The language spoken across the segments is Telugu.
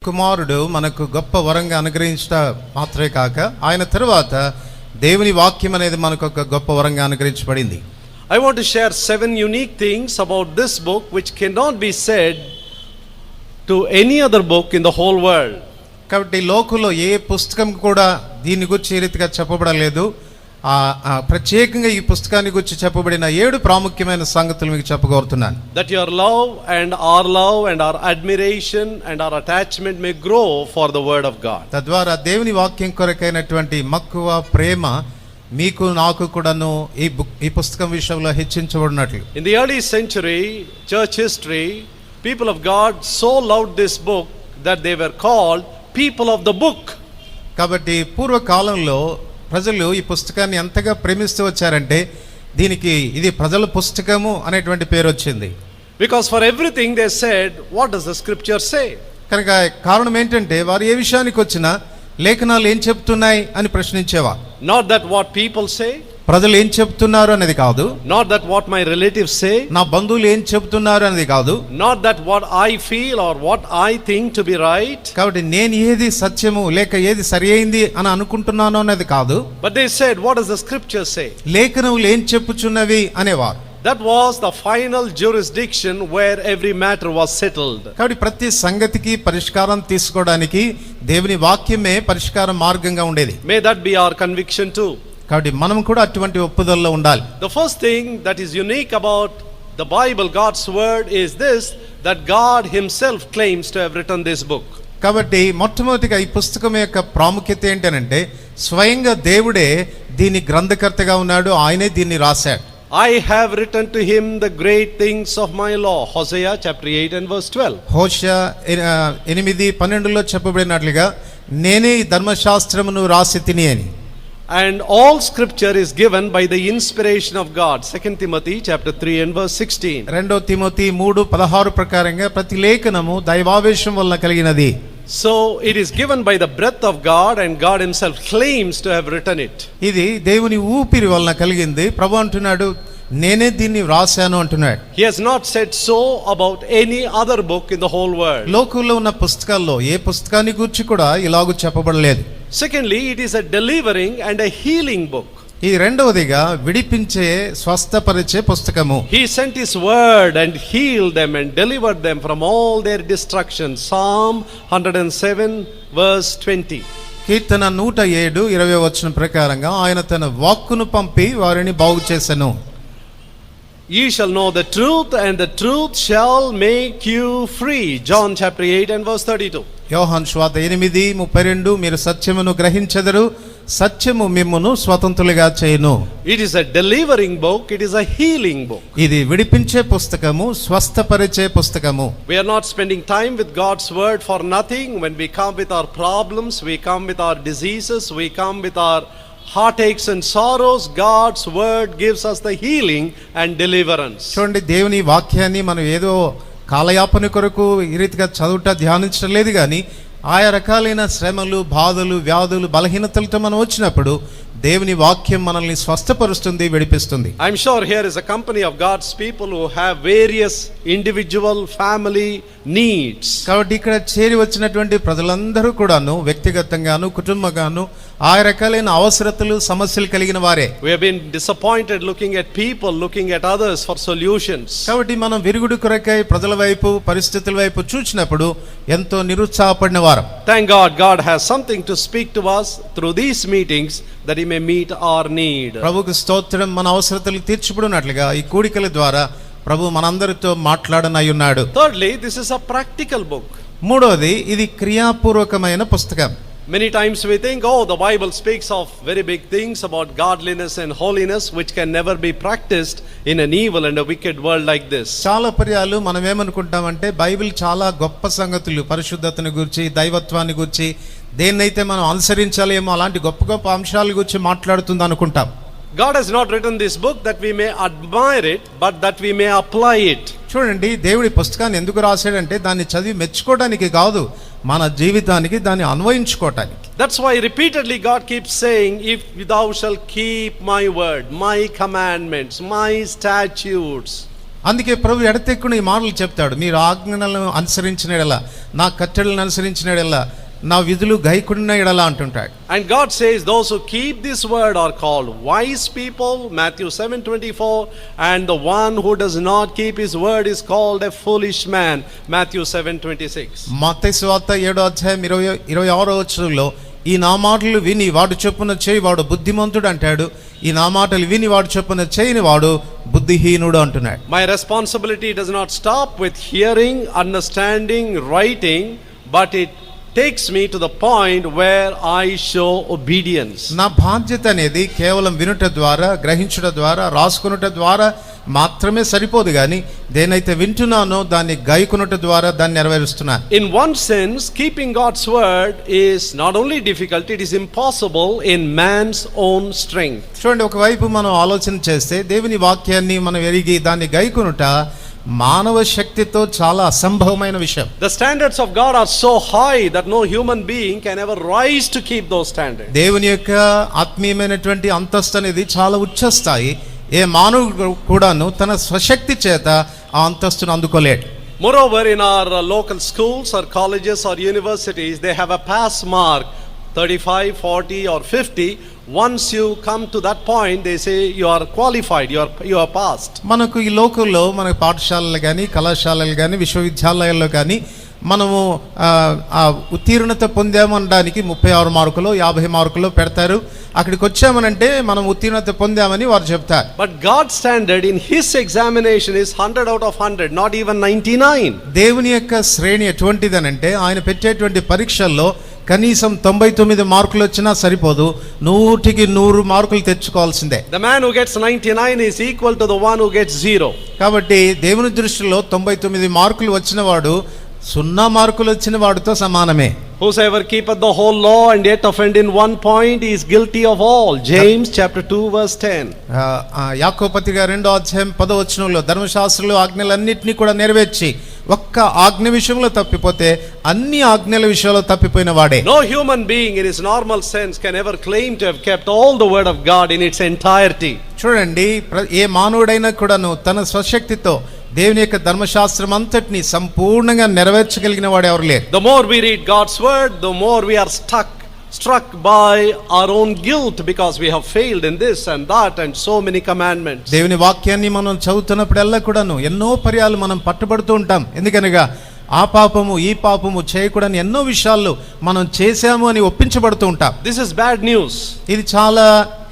కుమారుడు మనకు గొప్ప వరంగా అనుగ్రహించడం మాత్రమే కాక ఆయన తరువాత దేవుని వాక్యం అనేది మనకు ఒక గొప్ప వరంగా అనుగ్రహించబడింది. I want to share 7 unique things about this book which cannot be said to any other book in the whole world. కాబట్టి లోకంలో ఏ పుస్తకం కూడా దీని గురించి ఈ రీతిగా చెప్పబడలేదు. ప్రత్యేకంగా ఈ పుస్తకాన్ని గురించి చెప్పబడిన 7 ప్రాముఖ్యమైన సంగతులు మీకు చెప్పగోరుతున్నాను. That your love and our admiration and our attachment may grow for the word of God. తద్వారా దేవుని వాక్యం కొరకైనటువంటి మక్కువ ప్రేమ మీకు నాకు కూడాను ఈ పుస్తకం విషయంలో హెచ్చించబడినట్లు. In the early century church history, people of God so loved this book that they were called people of the book. కాబట్టి పూర్వకాలంలో ప్రజలు ఈ పుస్తకాన్ని ఎంతగా ప్రేమిస్తూ వచ్చారంటే దీనికి ఇది ప్రజల పుస్తకము అనేటువంటి పేరు వచ్చింది. Because for everything they said, what does the scripture say? కనుక కారణం ఏంటంటే వారు ఏ విషయానికి వచ్చినా లేఖనాలు ఏం చెప్తున్నాయి అని ప్రశ్నించేవారు. Not that what people say, ప్రజలు ఏం చెప్తున్నారు అనేది కాదు. not that what my relatives say, నా బంధువులు ఏం చెప్తున్నారు అనేది కాదు. not that what I feel or what I think to be right. కాబట్టి నేను ఏది సత్యము లేక ఏది సరియైంది అని అనుకుంటున్నాను అనేది కాదు. But they said, what does the scripture say? లేఖనములు ఏం చెప్పుచున్నవి అనేవారు. That was the final jurisdiction where every matter was settled. కాబట్టి ప్రతి సంగతికి పరిష్కారం తీసుకోవడానికి దేవుని వాక్యమే పరిష్కార మార్గంగా ఉండేది. May that be our conviction too. కాబట్టి మనం కూడా అటువంటి ఒప్పుదలలో ఉండాలి. The first thing that is unique about the Bible, God's word, is this, that God himself claims to have written this book. కాబట్టి మొట్టమొదటిగా ఈ పుస్తకం యొక్క ప్రాముఖ్యత ఏంటంటే స్వయంగా దేవుడే దీని గ్రంథకర్తగా ఉన్నాడు. ఆయనే దీన్ని రాశాడు. I have written to him the great things of my law. Hosea chapter 8 and verse 12. హోషేయ 8:12లో చెప్పబడినట్లుగా నేనే ఈ ధర్మశాస్త్రమును రాసి తిని అని. And all scripture is given by the inspiration of God. 2 Timothy chapter 3 and verse 16. 2 Timothy 3:16 ప్రకారంగా ప్రతి లేఖనము దైవావేశం వలన కలిగినది. So it is given by the breath of God and God himself claims to have written it. ఇది దేవుని ఊపిరి వలన కలిగింది. ప్రభువు అంటున్నాడు నేనే దీన్ని వ్రాసాను అంటున్నాడు. He has not said so about any other book in the whole world. లోకంలో ఉన్న పుస్తకాల్లో ఏ పుస్తకాన్ని గురించి కూడా ఇలాగూ చెప్పబడలేదు. Secondly, it is a delivering and a healing book. ఈ రెండవదిగా విడిపించే స్వస్థపరిచే పుస్తకము. He sent his word and healed them and delivered them from all their destruction. Psalm 107 verse 20. కీర్తన 107:20 వచనం ప్రకారంగా ఆయన తన వాక్కును పంపి వారిని బాగు చేసెను. Ye shall know the truth and the truth shall make you free. John chapter 8 and verse 32. యోహాను సువార్త 8:32 మీరు సత్యమును గ్రహించెదరు సత్యము మిమ్మును స్వతంత్రులుగా చేయును. It is a delivering book, it is a healing book. ఇది విడిపించే పుస్తకము, స్వస్థపరిచే పుస్తకము. We are not spending time with God's word for nothing. When we come with our problems, we come with our diseases, we come with our heartaches and sorrows, God's word gives us the healing and deliverance. చూడండి, దేవుని వాక్యాన్ని మనం ఏదో కాలయాపన కొరకు ఈ రీతిగా చదువుట ధ్యానించడం లేదు కానీ ఆయా రకాలైన శ్రమలు, బాధలు, వ్యాధులు, బలహీనతలతో మనం వచ్చినప్పుడు దేవుని వాక్యం మనల్ని స్వస్థపరుస్తుంది, విడిపిస్తుంది. I'm sure here is a company of God's people who have various individual family needs. కాబట్టి ఇక్కడ చేరి వచ్చినటువంటి ప్రజలందరూ కూడాను వ్యక్తిగతంగాను కుటుంబంగాను ఆయా రకాలైన అవసరతలు, సమస్యలు కలిగిన వారే. We have been disappointed looking at people, looking at others for solutions. కాబట్టి మనం విరుగుడు కొరకై ప్రజల వైపు, పరిస్థితుల వైపు చూచినప్పుడు ఎంతో నిరుత్సాహపడిన వారం. Thank God, God has something to speak to us through these meetings that he may meet our need. ప్రభువుకు స్తోత్రం. మన అవసరతలు తీర్చబడినట్లుగా ఈ కూడికల ద్వారా ప్రభు మనందరితో మాట్లాడనై ఉన్నాడు. Thirdly, this is a practical book. మూడోది, ఇది క్రియాపూర్వకమైన పుస్తకం. Many times we think, oh, the Bible speaks of very big things about godliness and holiness which can never be practiced in an evil and a wicked world like this. చాలా పర్యాలు మనం ఏమనుకుంటామంటే బైబిల్ చాలా గొప్ప సంగతులు, పరిశుద్ధతను గురించి, దైవత్వాన్ని గురించి, దేన్నైతే మనం అనుసరించాలేమో అలాంటి గొప్ప గొప్ప అంశాల గురించి మాట్లాడుతుంది అనుకుంటాం. God has not written this book that we may admire it, but that we may apply it. చూడండి, దేవుడి పుస్తకాన్ని ఎందుకు రాశాడంటే దాన్ని చదివి మెచ్చుకోవడానికి కాదు, మన జీవితానికి దాన్ని అన్వయించుకోవటానికి. That's why repeatedly God keeps saying, if thou shalt keep my word, my commandments, my statutes. అందుకే ప్రభు ఎడతెక్కున ఈ మాటలు చెప్తాడు, మీరు ఆజ్ఞలను అనుసరించిన ఎడల, నా కట్టడలను అనుసరించిన ఎడల, నా విధులు గైకొన్న ఎడల అంటుంటాడు. And God says those who keep this word are called wise people, Matthew 7:24, and the one who does not keep his word is called a foolish man, Matthew 7:26. మత్తయి సువార్త 7:26 వచనంలో ఈ నా మాటలు విని వాడు చొప్పున చేయి వాడు బుద్ధిమంతుడు అంటాడు, ఈ నా మాటలు విని వాడు చొప్పున చేయని వాడు బుద్ధిహీనుడు అంటున్నాడు. My responsibility does not stop with hearing, understanding, writing, but it takes me to the point where I show obedience. నా బాధ్యత అనేది కేవలం వినుట ద్వారా, గ్రహించుట ద్వారా, రాసుకునుట ద్వారా మాత్రమే సరిపోదు కానీ దేనైతే వింటున్నానో దాన్ని గైకొనుట ద్వారా దాన్ని నెరవేరుస్తున్నాను. In one sense, keeping God's word is not only difficult, it is impossible in man's own strength. చూడండి, ఒకవైపు మనం ఆలోచన చేస్తే దేవుని వాక్యాన్ని మనం ఎరిగి దాన్ని గైకొనుట మానవ శక్తితో చాలా అసంభవమైన విషయం. The standards of God are so high that no human being can ever rise to keep those standards. దేవుని యొక్క ఆత్మీయమైనటువంటి అంతస్తు అనేది చాలా ఉచ్చస్థాయి. ఏ మానవుడు కూడాను తన స్వశక్తి చేత ఆ అంతస్తును అందుకోలేడు. Moreover, in our local schools or colleges or universities, they have a pass mark 35, 40 or 50. Once you come to that point, they say you are qualified, you are passed. మనకు ఈ లోకంలో మన పాఠశాలలు కానీ, కళాశాలలు కానీ, విశ్వవిద్యాలయాల్లో కానీ మనము ఆ ఉత్తీర్ణత పొందామనడానికి 36 మార్కులు 50 మార్కులు పెడతారు. అక్కడికి వచ్చామనంటే మనం ఉత్తీర్ణత పొందామని వారు చెప్తారు. But God's standard in his examination is 100 out of 100, not even 99. దేవుని యొక్క శ్రేణి ఎటువంటిదనంటే ఆయన పెట్టేటువంటి పరీక్షల్లో కనీసం 99 మార్కులు వచ్చినా సరిపోదు, 100కి 100 మార్కులు తెచ్చుకోవాల్సిందే. The man who gets 99 is equal to the one who gets 0. కాబట్టి దేవుని దృష్టిలో 99 మార్కులు వచ్చిన వాడు 0 మార్కులు వచ్చిన వాడితో సమానమే. Whosoever keepeth the whole law and yet offend in one point is guilty of all. James chapter 2 verse 10. యాకోబు పత్రిక 2వ అధ్యాయం 10వ వచనంలో ధర్మశాస్త్రంలో ఆజ్ఞలన్నిటినీ కూడా నెరవేర్చి ఒక్క ఆజ్ఞ విషయంలో తప్పిపోతే అన్ని ఆజ్ఞల విషయంలో తప్పిపోయిన వాడే. No human being in his normal sense can ever claim to have kept all the word of God in its entirety. చూడండి, ఏ మానవుడైనా కూడాను తన స్వశక్తితో దేవుని యొక్క ధర్మశాస్త్రం అంతటిని సంపూర్ణంగా నెరవేర్చగలిగిన వాడు ఎవరు లేరు. The more we read God's word, the more we are struck by our own guilt because we have failed in this and that and so many commandments. దేవుని వాక్యాన్ని మనం చదువుతున్నప్పుడల్లా కూడాను ఎన్నో పర్యాలు మనం పట్టుబడుతూ ఉంటాం. ఎందుకనగా ఆ పాపము ఈ పాపము చేయకూడని ఎన్నో విషయాల్లో మనం చేశాము అని ఒప్పించబడుతూ ఉంటాం. This is bad news. ఇది చాలా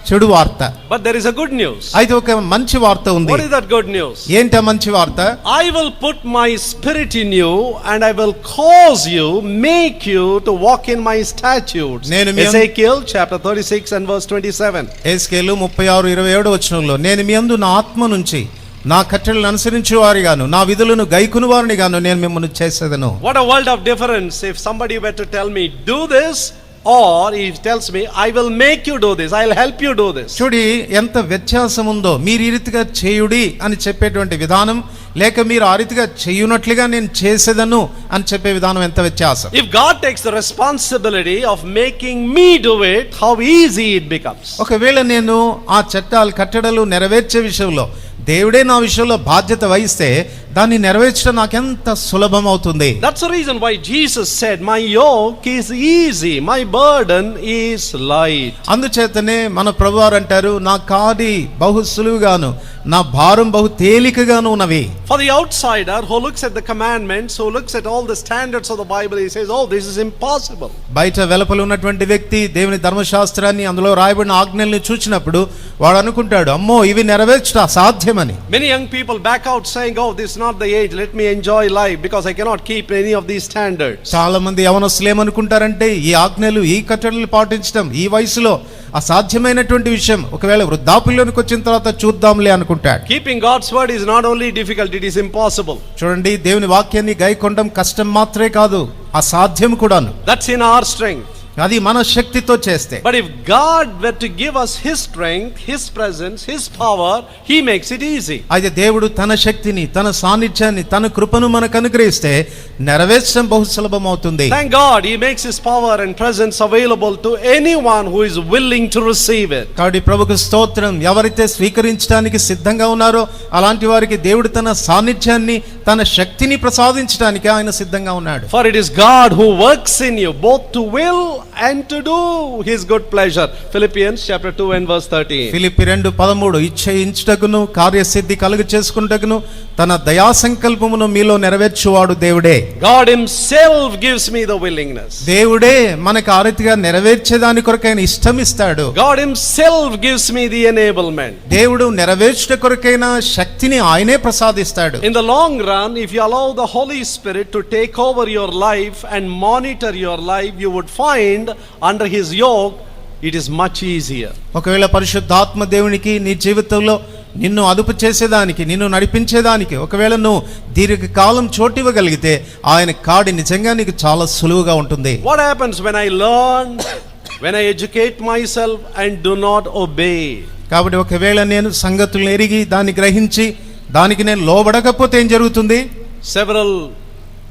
చెడు వార్త. But there is a good news. అయితే ఒక మంచి వార్త ఉంది. What is that good news? ఏంటి మంచి వార్త? I will put my spirit in you and I will cause you, make you to walk in my statutes. Ezekiel chapter 36 and verse 27. ఎస్కేలు 36:27 వచనంలో నేను మీ యందు నా ఆత్మ నుంచి నా కట్టడలను అనుసరించే వారిగాను నా విధులను గైకొను వారిని గాను నేను మిమ్మల్ని చేసేదను. What a world of difference if somebody were to tell me do this, or he tells me I will make you do this, I'll help you do this. చూడి ఎంత వ్యత్యాసం ఉందో. మీరు ఈ రీతిగా చేయుడి అని చెప్పేటువంటి విధానం, లేక మీరు ఆ రీతిగా చేయునట్లుగా నేను చేసేదను అని చెప్పే విధానం ఎంత వ్యత్యాసం. If God takes the responsibility of making me do it, how easy it becomes. ఒకవేళ నేను ఆ చట్టాలు కట్టడలు నెరవేర్చే విషయంలో దేవుడే నా విషయంలో బాధ్యత వహిస్తే దాన్ని నెరవేర్చడం నాకెంత సులభం అవుతుంది. That's the reason why Jesus said my yoke is easy, my burden is light. అందుచేతనే మన ప్రభువారు అంటారు, నా కాడి బహు సులువుగాను నా భారం బహు తేలికగాను ఉన్నవి. For the outsider who looks at the commandments, who looks at all the standards of the Bible, he says, oh, this is impossible. బయట వెలుపల ఉన్నటువంటి వ్యక్తి దేవుని ధర్మశాస్త్రాన్ని అందులో రాయబడిన ఆజ్ఞల్ని చూచినప్పుడు వాడు అనుకుంటాడు, అమ్మో ఇవి నెరవేర్చడం అసాధ్యమని. Many young people back out saying, oh, this is not the age, let me enjoy life because I cannot keep any of these standards. చాలా మంది యవనస్తులు ఏమనుకుంటారంటే ఈ ఆజ్ఞలు ఈ కట్టడలు పాటించడం ఈ వయసులో అసాధ్యమైనటువంటి విషయం, ఒకవేళ వృద్ధాప్యంలోనికి వచ్చిన తర్వాత చూద్దాంలే అనుకుంటాడు. Keeping God's word is not only difficult, it is impossible. చూడండి, దేవుని వాక్యాన్ని గైకొనడం కష్టం మాత్రమే కాదు, అసాధ్యం కూడాను. That's in our strength. అది మన శక్తితో చేస్తే. But if God were to give us His strength, His presence, His power, He makes it easy. అయితే దేవుడు తన శక్తిని, తన సాన్నిధ్యాన్ని, తన కృపను మనకు అనుగ్రహిస్తే నెరవేర్చడం బహు సులభం అవుతుంది. Thank God He makes His power and presence available to anyone who is willing to receive it. కాబట్టి ప్రభుకు స్తోత్రం. ఎవరైతే స్వీకరించడానికి సిద్ధంగా ఉన్నారో అలాంటి వారికి దేవుడు తన సాన్నిధ్యాన్ని, తన శక్తిని ప్రసాదించడానికి ఆయన సిద్ధంగా ఉన్నాడు. For it is God who works in you both to will and to do His good pleasure. Philippians chapter 2 and verse 13. Philippi 2:13 ఇచ్ఛయించుటకును కార్యసిద్ధి కలుగు చేసుకుంటకును తన దయా సంకల్పమును మీలో నెరవేర్చువాడు దేవుడే. God Himself gives me the willingness. దేవుడే మనకు ఆ రీతిగా నెరవేర్చేదాని కొరకైన ఇష్టం ఇస్తాడు. God Himself gives me the enablement. దేవుడు నెరవేర్చుట కొరకైన శక్తిని ఆయనే ప్రసాదిస్తాడు. In the long run, if you allow the Holy Spirit to take over your life and monitor your life, you would find under His yoke it is much easier. ఒకవేళ పరిశుద్ధాత్మ దేవునికి నీ జీవితంలో నిన్ను అదుపు చేసేదానికి, నిన్ను నడిపించేదానికి ఒకవేళ నువ్వు దీర్ఘకాలం చోటివ్వగలిగితే ఆయన కాడి నిజంగా నీకు చాలా సులువుగా ఉంటుంది. What happens when I learn, when I educate myself and do not obey? కాబట్టి ఒకవేళ నేను సంగతులను ఎరిగి దాన్ని గ్రహించి దానికి నేను లోబడకపోతే ఏం జరుగుతుంది? Several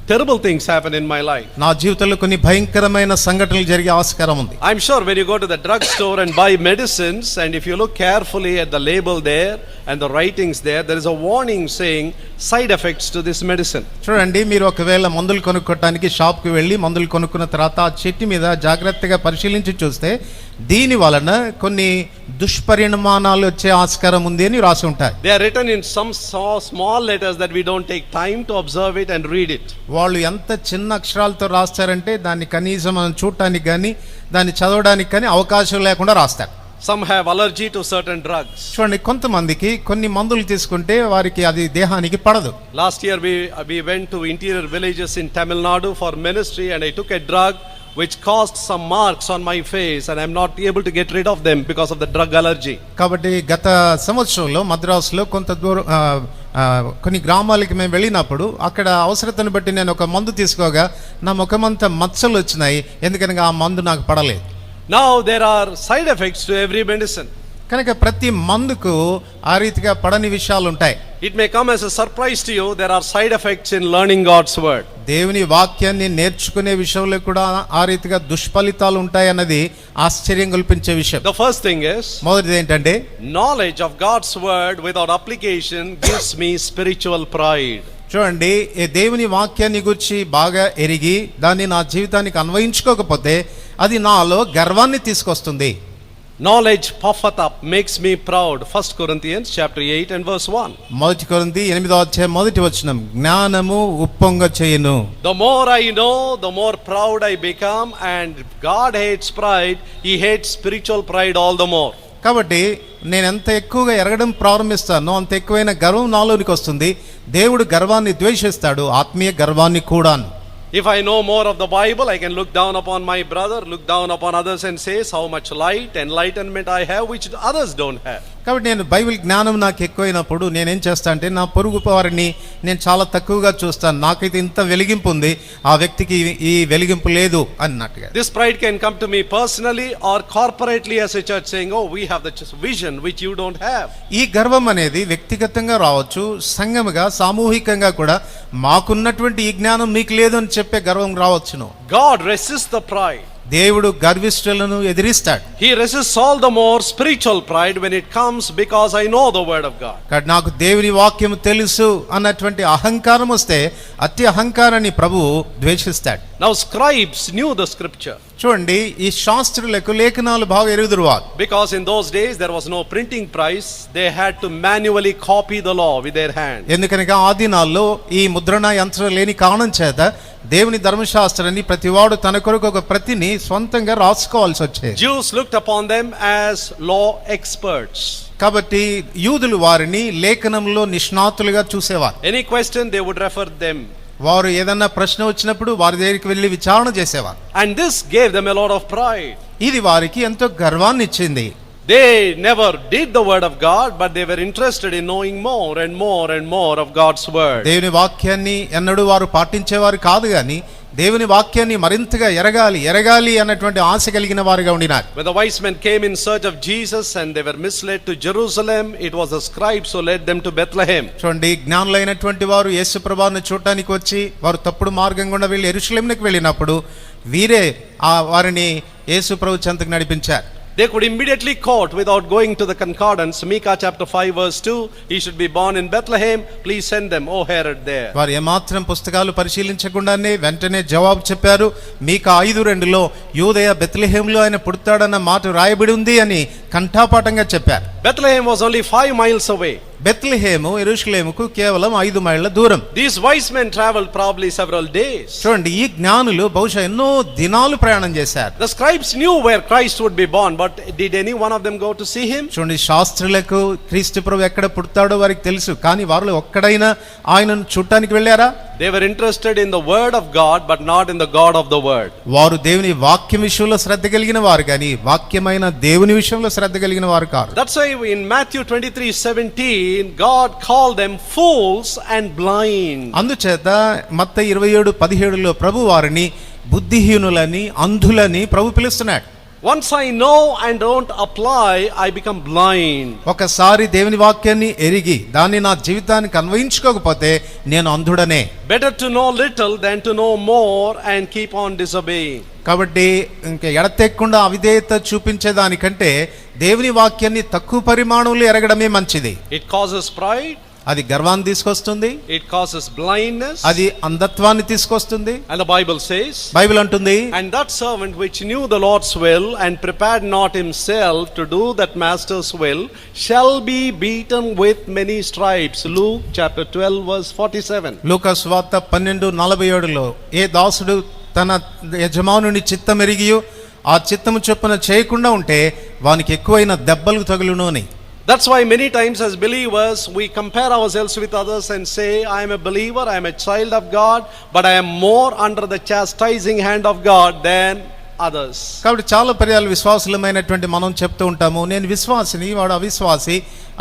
terrible things happen in my life. నా జీవితంలో కొన్ని భయంకరమైన సంఘటనలు జరిగే ఆస్కారం ఉంది. I'm sure when you go to the drug store and buy medicines, and if you look carefully at the label there and the writings there is a warning saying side effects to this medicine. చూడండి, మీరు ఒకవేళ మందులు కొనుక్కోవడానికి షాప్కి వెళ్ళి మందులు కొనుక్కున్న తర్వాత ఆ చెట్టు మీద జాగ్రత్తగా పరిశీలించి చూస్తే దీని వలన కొన్ని దుష్పరిణామాలు వచ్చే ఆస్కారం ఉంది అని రాసి ఉంటాయి. They are written in some small letters that we don't take time to observe it and read it. వాళ్ళు ఎంత చిన్న అక్షరాలతో రాస్తారంటే దాన్ని కనీసం మనం చూడటానికి కానీ దాన్ని చదవడానికి కానీ అవకాశం లేకుండా రాస్తారు. Some have allergy to certain drugs. చూడండి, కొంతమందికి కొన్ని మందులు తీసుకుంటే వారికి అది దేహానికి పడదు. Last year we went to interior villages in Tamil Nadu for ministry, and I took a drug which caused some marks on my face, and I'm not able to get rid of them because of the drug allergy. కాబట్టి గత సంవత్సరంలో మద్రాసులో కొంత దూరం కొన్ని గ్రామాలకి మేము వెళ్ళినప్పుడు అక్కడ అవసరతను బట్టి నేను ఒక మందు తీసుకోగా నా ముఖమంతా మచ్చలు వచ్చినాయి, ఎందుకనగా ఆ మందు నాకు పడలేదు. Now there are side effects to every medicine. కనుక ప్రతి మందుకు ఆ రీతిగా పడని విషయాలు ఉంటాయి. It may come as a surprise to you, there are side effects in learning God's word. దేవుని వాక్యాన్ని నేర్చుకునే విషయంలో కూడా ఆ రీతిగా దుష్ఫలితాలు ఉంటాయి అన్నది ఆశ్చర్యం కల్పించే విషయం. The first thing is, మొదటిది ఏంటంటే, knowledge of God's word without application gives me spiritual pride. చూడండి, ఈ దేవుని వాక్యాన్ని గురించి బాగా ఎరిగి దాన్ని నా జీవితానికి అన్వయించుకోకపోతే అది నాలో గర్వాన్ని తీసుకొస్తుంది. Knowledge puffeth up, makes me proud. 1 Corinthians chapter 8 and verse 1. మొదటి కొరింథీ 8వ అధ్యాయం మొదటి వచనం, జ్ఞానము ఉప్పొంగ చేయును. The more I know, the more proud I become, and God hates pride. He hates spiritual pride all the more. కాబట్టి నేను ఎంత ఎక్కువగా ఎరగడం ప్రారంభిస్తానో అంత ఎక్కువైన గర్వం నాలోనికి వస్తుంది. దేవుడు గర్వాన్ని ద్వేషిస్తాడు, ఆత్మీయ గర్వాన్ని కూడాను. If I know more of the Bible, I can look down upon my brother, look down upon others and say how much light, enlightenment I have which others don't have. కాబట్టి నేను బైబిల్ జ్ఞానం నాకు ఎక్కువైనప్పుడు నేనేం చేస్తా అంటే నా పొరుగు వారిని నేను చాలా తక్కువగా చూస్తాను. నాకైతే ఇంత వెలిగింపు ఉంది, ఆ వ్యక్తికి ఈ వెలిగింపు లేదు అన్నట్టుగా. This pride can come to me personally or corporately as a church, saying, oh, we have the vision which you don't have. ఈ గర్వం అనేది వ్యక్తిగతంగా రావచ్చు, సంఘముగా సామూహికంగా కూడా మాకున్నటువంటి ఈ జ్ఞానం మీకు లేదు అని చెప్పే గర్వం రావచ్చును. God resists the pride. దేవుడు గర్విష్ఠులను ఎదిరిస్తాడు. He resists all the more spiritual pride when it comes because I know the word of God. కాబట్టి నాకు దేవుని వాక్యం తెలుసు అన్నటువంటి అహంకారం వస్తే అతి అహంకారాన్ని ప్రభువు ద్వేషిస్తాడు. Now scribes knew the scripture. చూడండి, ఈ శాస్త్రులకు లేఖనాలు బాగా ఎరుగుదురు వారు. Because in those days there was no printing press, they had to manually copy the law with their hand. ఎందుకనగా ఆ దినాల్లో ఈ ముద్రణ యంత్రం లేని కారణం చేత దేవుని ధర్మశాస్త్రాన్ని ప్రతివాడు తన కొరకు ఒక ప్రతిని స్వంతంగా రాసుకోవాల్సి వచ్చేది. Jews looked upon them as law experts. కాబట్టి యూదులు వారిని లేఖనంలో నిష్ణాతులుగా చూసేవారు. Any question they would refer them. వారు ఏదన్నా ప్రశ్న వచ్చినప్పుడు వారి దగ్గరికి వెళ్ళి విచారణ చేసేవారు. And this gave them a lot of pride. ఇది వారికి ఎంతో గర్వాన్ని ఇచ్చింది. They never did the word of God, but they were interested in knowing more and more and more of God's word. దేవుని వాక్యాన్ని ఎన్నడూ వారు పాటించేవారు కాదు, కానీ దేవుని వాక్యాన్ని మరింతగా ఎరగాలి అన్నటువంటి ఆశ కలిగిన వారుగా ఉండినారు. When the wise men came in search of Jesus and they were misled to Jerusalem, it was the scribes who led them to Bethlehem. చూడండి, జ్ఞానులైనటువంటి వారు యేసు ప్రభువును చూడటానికి వచ్చి వారు తప్పుడు మార్గం గుండా వెళ్ళి యెరూషలేమునకు వెళ్ళినప్పుడు వీరే వారిని యేసు ప్రభు చెంతకు నడిపించారు. They could immediately quote without going to the concordance, Micah chapter 5 verse 2, he should be born in Bethlehem, please send them, O Herod there. వారు ఏమాత్రం పుస్తకాలు పరిశీలించకుండానే వెంటనే జవాబు చెప్పారు. మీకా 5:2లో యూదయ బెత్లెహేములో ఆయన పుడతాడన్న మాట రాయబడి ఉంది అని కంఠాపాఠంగా చెప్పారు. Bethlehem was only 5 miles away. Bethlehem యెరూషలేముకు కేవలం 5 మైళ్ళ దూరం. These wise men traveled probably several days. చూడండి, ఈ జ్ఞానులు బహుశా ఎన్నో దినాలు ప్రయాణం చేశారు. The scribes knew where Christ would be born, but did any one of them go to see him? చూడండి, శాస్త్రులకు క్రీస్తు ప్రభు ఎక్కడ పుడతాడో వారికి తెలుసు, కానీ వారిలో ఒక్కడైనా ఆయనను చూడటానికి వెళ్ళారా? They were interested in the word of God, but not in the God of the word. వారు దేవుని వాక్యం విషయంలో శ్రద్ధ కలిగిన వారు, కానీ వాక్యమైన దేవుని విషయంలో శ్రద్ధ కలిగిన వారు కాదు. That's why in Matthew 23:17 God called them fools and blind. అందుచేత మత్తయి 27:17లో ప్రభు వారిని బుద్ధిహీనులని అంధులని ప్రభు పిలుస్తున్నాడు. Once I know and don't apply, I become blind. ఒకసారి దేవుని వాక్యాన్ని ఎరిగి దాన్ని నా జీవితానికి అన్వయించుకోకపోతే నేను అంధుడనే. Better to know little than to know more and keep on disobeying. కాబట్టి ఇంకా ఎడతెక్కకుండా అవిధేయత చూపించేదానికంటే దేవుని వాక్యాన్ని తక్కువ పరిమాణంలో ఎరగడమే మంచిది. It causes pride. అది గర్వాన్ని తీసుకొస్తుంది. It causes blindness. అది అంధత్వాన్ని తీసుకొస్తుంది. And the Bible says, Bible అంటుంది, and that servant which knew the Lord's will and prepared not himself to do that master's will shall be beaten with many stripes. Luke chapter 12 verse 47. లూకా సువార్త 12:47లో ఏ దాసుడు తన యజమానుని చిత్తమెరిగియు ఆ చిత్తము చొప్పున చేయకుండా ఉంటే వానికి ఎక్కువైన దెబ్బలు తగులును అని. That's why many times as believers we compare ourselves with others and say, I am a believer, I am a child of God, but I am more under the chastising hand of God than others. కాబట్టి చాలా పర్యాలు విశ్వాసులమైనటువంటి మనం చెప్తూ ఉంటాము, నేను విశ్వాసిని, వాడు అవిశ్వాసి,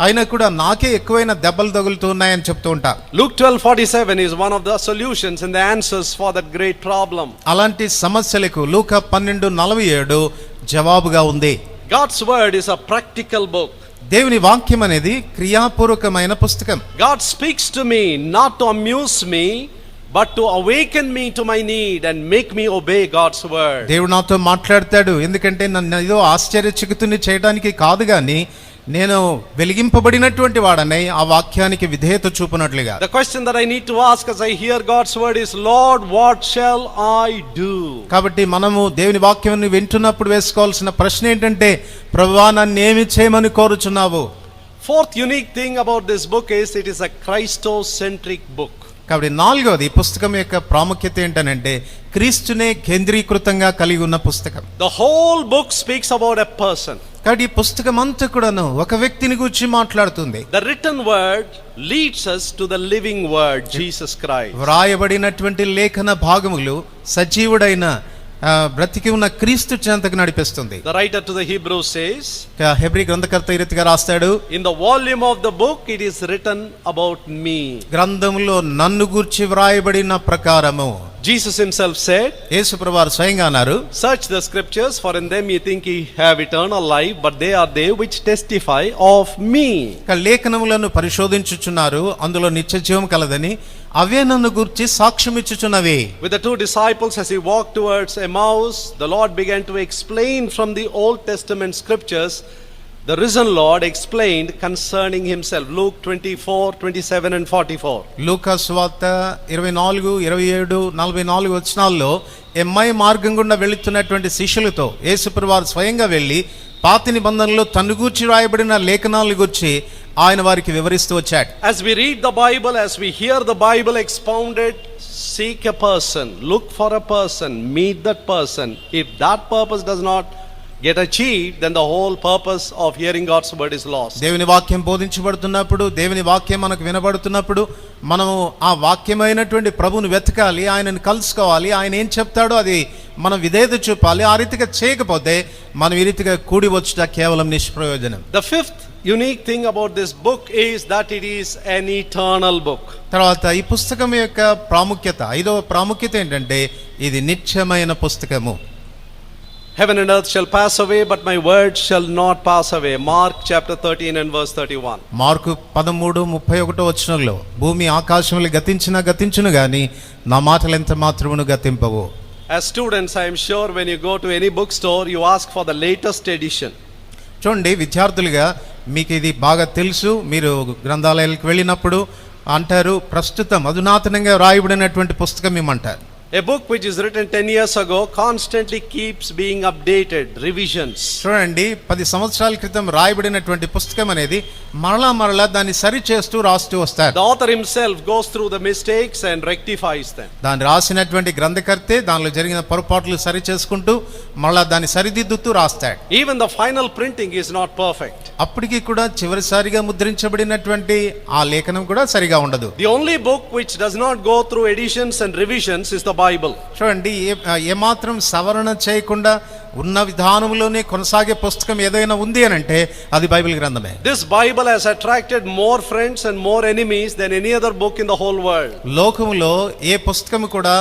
అయినా కూడా నాకే ఎక్కువైన దెబ్బలు తగులుతూ ఉన్నాయని చెప్తూ ఉంటా. Luke 12:47 is one of the solutions and the answers for that great problem. అలాంటి సమస్యలకు లూకా 12:47 జవాబుగా ఉంది. God's word is a practical book. దేవుని వాక్యం అనేది క్రియాపూర్వకమైన పుస్తకం. God speaks to me not to amuse me, but to awaken me to my need and make me obey God's word. దేవుడు నాతో మాట్లాడతాడు, ఎందుకంటే నన్ను ఏదో ఆశ్చర్యచకితుని చేయడానికి కాదు, గాని నేను వెలిగింపబడినటువంటి వాడనై ఆ వాక్యానికి విధేయత చూపునట్లుగా. The question that I need to ask as I hear God's word is, Lord, what shall I do? కాబట్టి మనము దేవుని వాక్యాన్ని వింటున్నప్పుడు వేసుకోవాల్సిన ప్రశ్న ఏంటంటే, ప్రభువా నన్ను ఏమి చేయమని కోరుచున్నావు? Fourth unique thing about this book is it is a Christocentric book. కాబట్టి నాలుగోది పుస్తకం యొక్క ప్రాముఖ్యత ఏంటనంటే క్రీస్తునే కేంద్రీకృతంగా కలిగి ఉన్న పుస్తకం. The whole book speaks about a person. కాబట్టి ఈ పుస్తకం అంతా కూడాను ఒక వ్యక్తిని గురించి మాట్లాడుతుంది. The written word leads us to the living word, Jesus Christ. వ్రాయబడినటువంటి లేఖన భాగములు సజీవుడైన బ్రతికి ఉన్న క్రీస్తు చెంతకు నడిపిస్తుంది. The writer to the Hebrews says, Hebrew గ్రంథకర్త ఈ రీతిగా రాస్తాడు, in the volume of the book it is written about me. గ్రంథములో నన్ను గూర్చి వ్రాయబడిన ప్రకారము. Jesus himself said, యేసు ప్రభువారు స్వయంగా అన్నారు, search the scriptures for in them ye think ye have eternal life, but they are they which testify of me. లేఖనములను పరిశోధించుచున్నారు, అందులో నిత్య జీవం కలదని, అవే నన్ను గూర్చి సాక్ష్యం ఇచ్చుచున్నవి. With the two disciples as he walked towards Emmaus, the Lord began to explain from the Old Testament scriptures. The risen Lord explained concerning himself. Luke 24:27 and 44. లూకా సువార్త 24, 27, 44 వచనాల్లో ఎమ్మై మార్గం గుండా వెళుతున్నటువంటి శిష్యులతో యేసుప్రభువారు స్వయంగా వెళ్ళి పాత నిబంధనలో తన్ను గూర్చి రాయబడిన లేఖనాలను గూర్చి ఆయన వారికి వివరిస్తూ వచ్చాడు. As we read the Bible, as we hear the Bible expounded, seek a person, look for a person, meet that person. If that purpose does not get achieved, then the whole purpose of hearing God's word is lost. దేవుని వాక్యం బోధించబడుతున్నప్పుడు, దేవుని వాక్యం మనకు వినబడుతున్నప్పుడు మనము ఆ వాక్యమైనటువంటి ప్రభువును వెతకాలి, ఆయనను కలుసుకోవాలి, ఆయన ఏం చెప్తాడో అది మనం విధేయత చూపాలి. ఆ రీతిగా చేయకపోతే మనం ఈ రీతిగా కూడి వచ్చుట కేవలం నిష్ప్రయోజనం. The fifth unique thing about this book is that it is an eternal book. తర్వాత ఈ పుస్తకం యొక్క ప్రాముఖ్యత, ఐదవ ప్రాముఖ్యత ఏంటంటే ఇది నిత్యమైన పుస్తకము. Heaven and earth shall pass away, but my words shall not pass away. Mark chapter 13 and verse 31. Mark 13:31 వచనంలో భూమి ఆకాశములు గతించును గాని నా మాటలు ఎంత మాత్రమును గతింపవు. As students, I am sure when you go to any bookstore, you ask for the latest edition. చూడండి, విద్యార్థులుగా మీకు ఇది బాగా తెలుసు. మీరు గ్రంథాలయాలకు వెళ్ళినప్పుడు అంటారు, ప్రస్తుతం అధునాతనంగా రాయబడినటువంటి పుస్తకం ఇమ్మంటారు. A book which is written 10 years ago constantly keeps being updated, revisions. చూడండి, 10 సంవత్సరాల క్రితం రాయబడినటువంటి పుస్తకం అనేది మరలా దాన్ని సరి చేస్తూ రాస్తూ వస్తారు. The author himself goes through the mistakes and rectifies them. దాన్ని రాసినటువంటి గ్రంథకర్తే దానిలో జరిగిన పొరపాట్లు సరి చేసుకుంటూ మరలా దాన్ని సరిదిద్దుతూ రాస్తాడు. Even the final printing is not perfect. అప్పటికి కూడా చివరిసారిగా ముద్రించబడినటువంటి ఆ లేఖనం కూడా సరిగా ఉండదు. The only book which does not go through editions and revisions is the Bible. చూడండి, ఏమాత్రం సవరణ చేయకుండా ఉన్న విధానంలోనే కొనసాగే పుస్తకం ఏదైనా ఉంది అని అంటే అది Bible గ్రంథమే. This Bible has attracted more friends and more enemies than any other book in the whole world. లోకములో ఏ పుస్తకం కూడా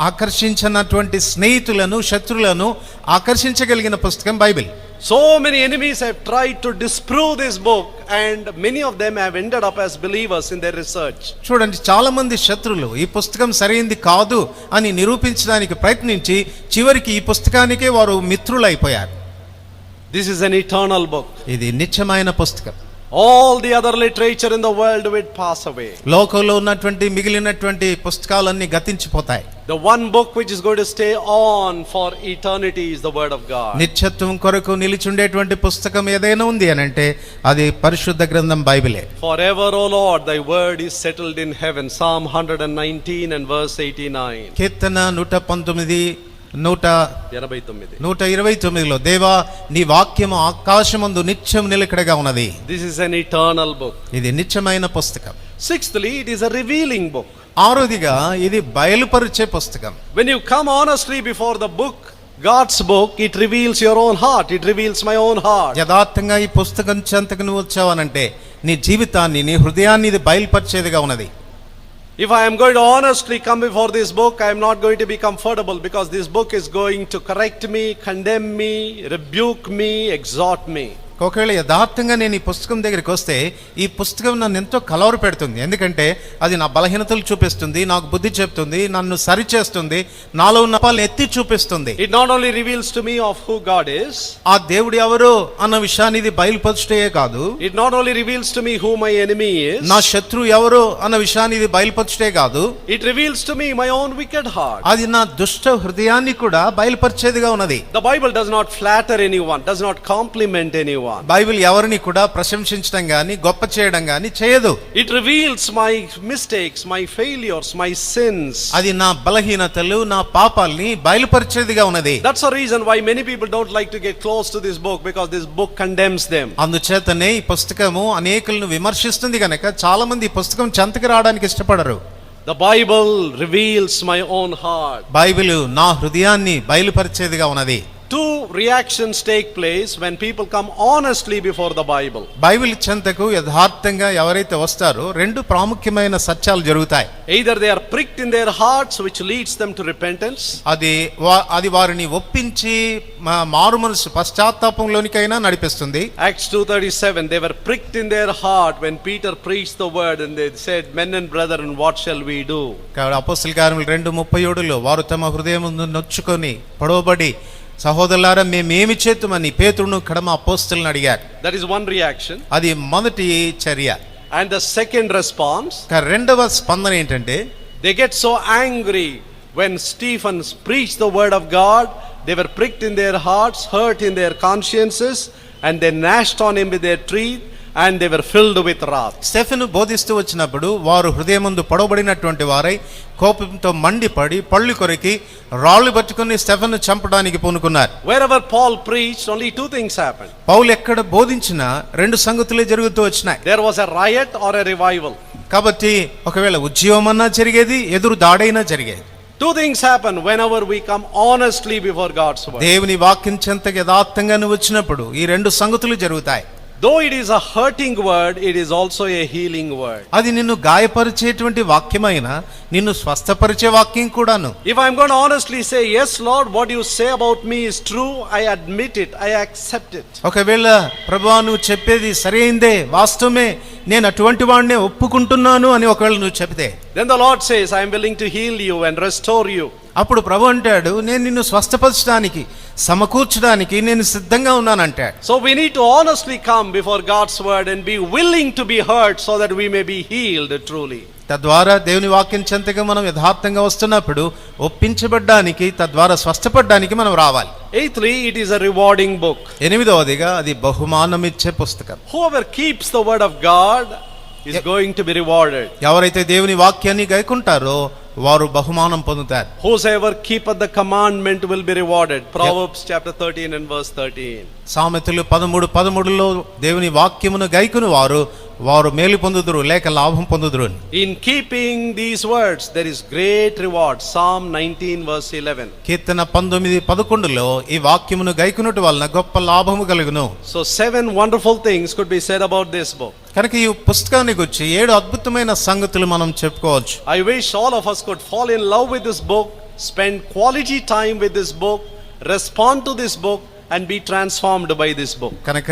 ఆకర్షించినటువంటి స్నేహితులను, శత్రులను ఆకర్షించగలిగిన పుస్తకం Bible. So many enemies have tried to disprove this book, and many of them have ended up as believers in their research. చూడండి, చాలా మంది శత్రులు ఈ పుస్తకం సరైనది కాదు అని నిరూపించడానికి ప్రయత్నించి చివరికి ఈ పుస్తకానికే వారు మిత్రులైపోయారు. This is an eternal book. ఇది నిత్యమైన పుస్తకం. All the other literature in the world will pass away. లోకంలో ఉన్నటువంటి మిగిలినటువంటి పుస్తకాలన్నీ గతించిపోతాయి. The one book which is going to stay on for eternity is the word of God. నిత్యత్వం కొరకు నిలిచుండేటువంటి పుస్తకం ఏదైనా ఉంది అని అంటే అది పరిశుద్ధ గ్రంథం బైబిలే. Forever, O Lord, thy word is settled in heaven. Psalm 119 and verse 89. కీర్తన 119 129లో దేవా నీ వాక్యము ఆకాశమందు నిత్యం నిలకడగా ఉన్నది. This is an eternal book. ఇది నిత్యమైన పుస్తకం. Sixthly, it is a revealing book. ఆరోదిగా ఇది బయలుపరిచే పుస్తకం. When you come honestly before the book, God's book, it reveals your own heart. It reveals my own heart. యథార్థంగా ఈ పుస్తకం చెంతకు నువ్వు వచ్చావనంటే నీ జీవితాన్ని, నీ హృదయాన్ని ఇది బయలుపరిచేదిగా ఉన్నది. If I am going to honestly come before this book, I am not going to be comfortable, because this book is going to correct me, condemn me, rebuke me, exhort me. ఒకవేళ యథార్థంగా నేను ఈ పుస్తకం దగ్గరికి వస్తే ఈ పుస్తకం నన్ను ఎంతో కలవర పెడుతుంది. ఎందుకంటే అది నా బలహీనతలు చూపిస్తుంది, నాకు బుద్ధి చెప్తుంది, నన్ను సరి చేస్తుంది, నాలో ఉన్న పాలు ఎత్తి చూపిస్తుంది. It not only reveals to me of who God is, ఆ దేవుడు ఎవరో అన్న విషయాన్ని ఇది బయలుపరచుటే కాదు, it not only reveals to me who my enemy is, నా శత్రువు ఎవరో అన్న విషయాన్ని ఇది బయలుపరచుటే కాదు, it reveals to me my own wicked heart. అది నా దుష్ట హృదయాన్ని కూడా బయలుపరిచేదిగా ఉన్నది. The Bible does not flatter anyone, does not compliment anyone. Bible ఎవరిని కూడా ప్రశంసించడం గాని గొప్ప చేయడం గాని చేయదు. It reveals my mistakes, my failures, my sins. అది నా బలహీనతలు, నా పాపాల్ని బయలుపరిచేదిగా ఉన్నది. That's the reason why many people don't like to get close to this book, because this book condemns them. అందుచేతనే ఈ పుస్తకము అనేకులను విమర్శిస్తుంది గనక చాలా మంది ఈ పుస్తకం చెంతకు రావడానికి ఇష్టపడరు. The Bible reveals my own heart. Bible నా హృదయాన్ని బయలుపరిచేదిగా ఉన్నది. Two reactions take place when people come honestly before the Bible. Bible చెంతకు యథార్థంగా ఎవరైతే వస్తారో రెండు ప్రాముఖ్యమైన సత్యాలు జరుగుతాయి. Either they are pricked in their hearts, which leads them to repentance. అది వారిని ఒప్పించి మారు మనసు పశ్చాత్తాపంలోనికైనా నడిపిస్తుంది. Acts 2:37, they were pricked in their heart when Peter preached the word, and they said, men and brethren, what shall we do? అపోస్తలుల కార్యములు 2:37లో వారు తమ హృదయమును నొచ్చుకొని పొడవబడి, సహోదరులారా మేమేమి చేతుమని పేతురును కడమ అపోస్తలులను అడిగారు. That is one reaction. అది మొదటి చర్య. And the second response, రెండవ స్పందన ఏంటంటే, they get so angry when Stephen preached the word of God. They were pricked in their hearts, hurt in their consciences, and they gnashed on him with their teeth, and they were filled with wrath. Stephen బోధిస్తూ వచ్చినప్పుడు వారు హృదయమందు పొడవబడినటువంటి వారై కోపంతో మండిపడి పళ్ళు కొరికి రాళ్ళు పట్టుకుని స్టెఫెను చంపడానికి పూనుకున్నారు. Wherever Paul preached, only two things happened. పౌలు ఎక్కడ బోధించినా రెండు సంగతులే జరుగుతూ వచ్చినాయి. There was a riot or a revival. కాబట్టి ఒకవేళ ఉద్యమం అన్నా జరిగేది, ఎదురు దాడైనా జరిగేది. Two things happen whenever we come honestly before God's word. దేవుని వాక్యం చెంతకు యథార్థంగా నువ్వు వచ్చినప్పుడు ఈ రెండు సంగతులు జరుగుతాయి. Though it is a hurting word, it is also a healing word. అది నిన్ను గాయపరిచేటువంటి వాక్యమైన నిన్ను స్వస్థపరిచే వాక్యం కూడాను. If I'm going to honestly say, yes Lord, what you say about me is true, I admit it, I accept it. ఒకవేళ ప్రభువా నువ్వు చెప్పేది సరైందే, వాస్తవమే, నేను అటువంటి వాడినే ఒప్పుకుంటున్నాను అని ఒకవేళ నువ్వు చెప్తే, then the Lord says, I am willing to heal you and restore you. అప్పుడు ప్రభు అంటాడు, నేను నిన్ను స్వస్థపరచడానికి సమకూర్చడానికి నేను సిద్ధంగా ఉన్నానంటాడు. So we need to honestly come before God's word and be willing to be hurt so that we may be healed truly. తద్వారా దేవుని వాక్యం చెంతగా మనం యథార్థంగా వస్తున్నప్పుడు ఒప్పించబడ్డానికి, తద్వారా స్వస్థపడ్డానికి మనం రావాలి. Eighthly, it is a rewarding book. ఎనిమిదవదిగా అది బహుమానం ఇచ్చే పుస్తకం. Whoever keeps the word of God is going to be rewarded. ఎవరైతే దేవుని వాక్యాన్ని గైకుంటారో వారు బహుమానం పొందుతారు. Whosoever keepeth the commandment will be rewarded. Proverbs chapter 13 and verse 13. సామెతలు 13:13లో దేవుని వాక్యమును గైకుని వారు మేలు పొందుదురు లేక లాభం పొందుదురు. In keeping these words there is great reward. Psalm 19 verse 11. కీర్తన 19:11లో ఈ వాక్యమును గైకునుట వలన గొప్ప లాభము కలుగును. So 7 wonderful things could be said about this book. కనుక ఈ పుస్తకాన్ని గురించి 7 అద్భుతమైన సంగతులు మనం చెప్పుకోవచ్చు. I wish all of us could fall in love with this book, spend quality time with this book, respond to this book and be transformed by this book. కనుక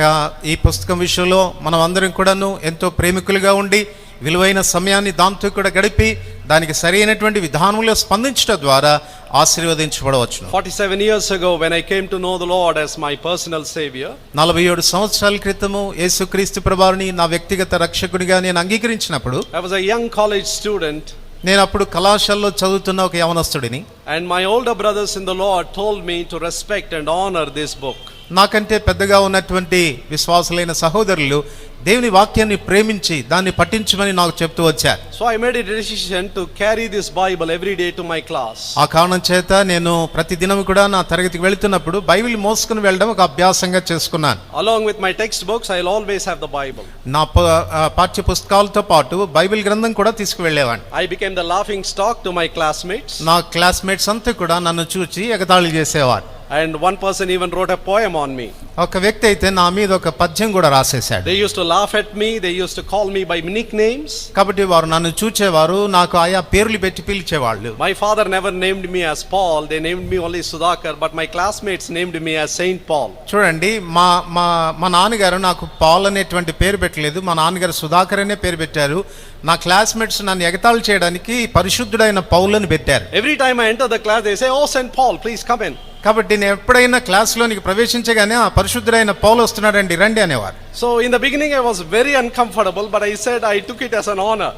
ఈ పుస్తకం విషయంలో మనం అందరం కూడాను ఎంతో ప్రేమికులుగా ఉండి విలువైన సమయాన్ని దాంతో కూడా గడిపి దానికి సరైనటువంటి విధానంలో స్పందించడం ద్వారా ఆశీర్వదించబడవచ్చు. 47 years ago when I came to know the Lord as my personal savior, 47 సంవత్సరాల క్రితము యేసుక్రీస్తు ప్రభువుని నా వ్యక్తిగత రక్షకుడిగా నేను అంగీకరించినప్పుడు I was a young college student. నేను అప్పుడు కళాశాలలో చదువుతున్న ఒక యవనస్తుడిని. And my older brothers in the Lord told me to respect and honor this book. నాకంటే పెద్దగా ఉన్నటువంటి విశ్వాసులైన సహోదరులు దేవుని వాక్యాన్ని ప్రేమించి దాన్ని పఠించమని నాకు చెప్తూ వచ్చారు. So I made a decision to carry this Bible every day to my class. ఆ కారణం చేత నేను ప్రతి దినం కూడా నా తరగతికి వెళ్తున్నప్పుడు బైబిల్ మోసుకుని వెళ్ళడం ఒక అభ్యాసంగా చేసుకున్నాను. Along with my textbooks, I'll always have the Bible. నా పాఠ్య పుస్తకాలతో పాటు బైబిల్ గ్రంథం కూడా తీసుకువెళ్ళేవాడిని. I became the laughing stock to my classmates. నా క్లాస్మేట్స్ అంతా కూడా నన్ను చూచి ఎగతాళి చేసేవారు. And one person even wrote a poem on me. ఒక వ్యక్తి అయితే నా మీద ఒక పద్యం కూడా రాసేశాడు. They used to laugh at me, they used to call me by nicknames. కాబట్టి వారు నన్ను చూచేవారు, నాకు ఆయా పేర్లు పెట్టి పిలిచేవాళ్ళు. My father never named me as Paul, they named me only Sudhakar, but my classmates named me as Saint Paul. చూడండి, మా నాన్నగారు నాకు పాల్ అనేటువంటి పేరు పెట్టలేదు, మా నాన్నగారు సుధాకర్ అనే పేరు పెట్టారు. నా క్లాస్మేట్స్ నన్ను ఎగతాళి చేయడానికి పరిశుద్ధుడైన పౌలని పెట్టారు. Every time I enter the class they say, "Oh Saint Paul, please come in." కాబట్టి నేను ఎప్పుడైనా క్లాస్లోనికి ప్రవేశించగానే ఆ పరిశుద్ధుడైన పౌలు వస్తున్నాడండి, రండి అనేవారు. So in the beginning I was very uncomfortable, but I said I took it as an honor.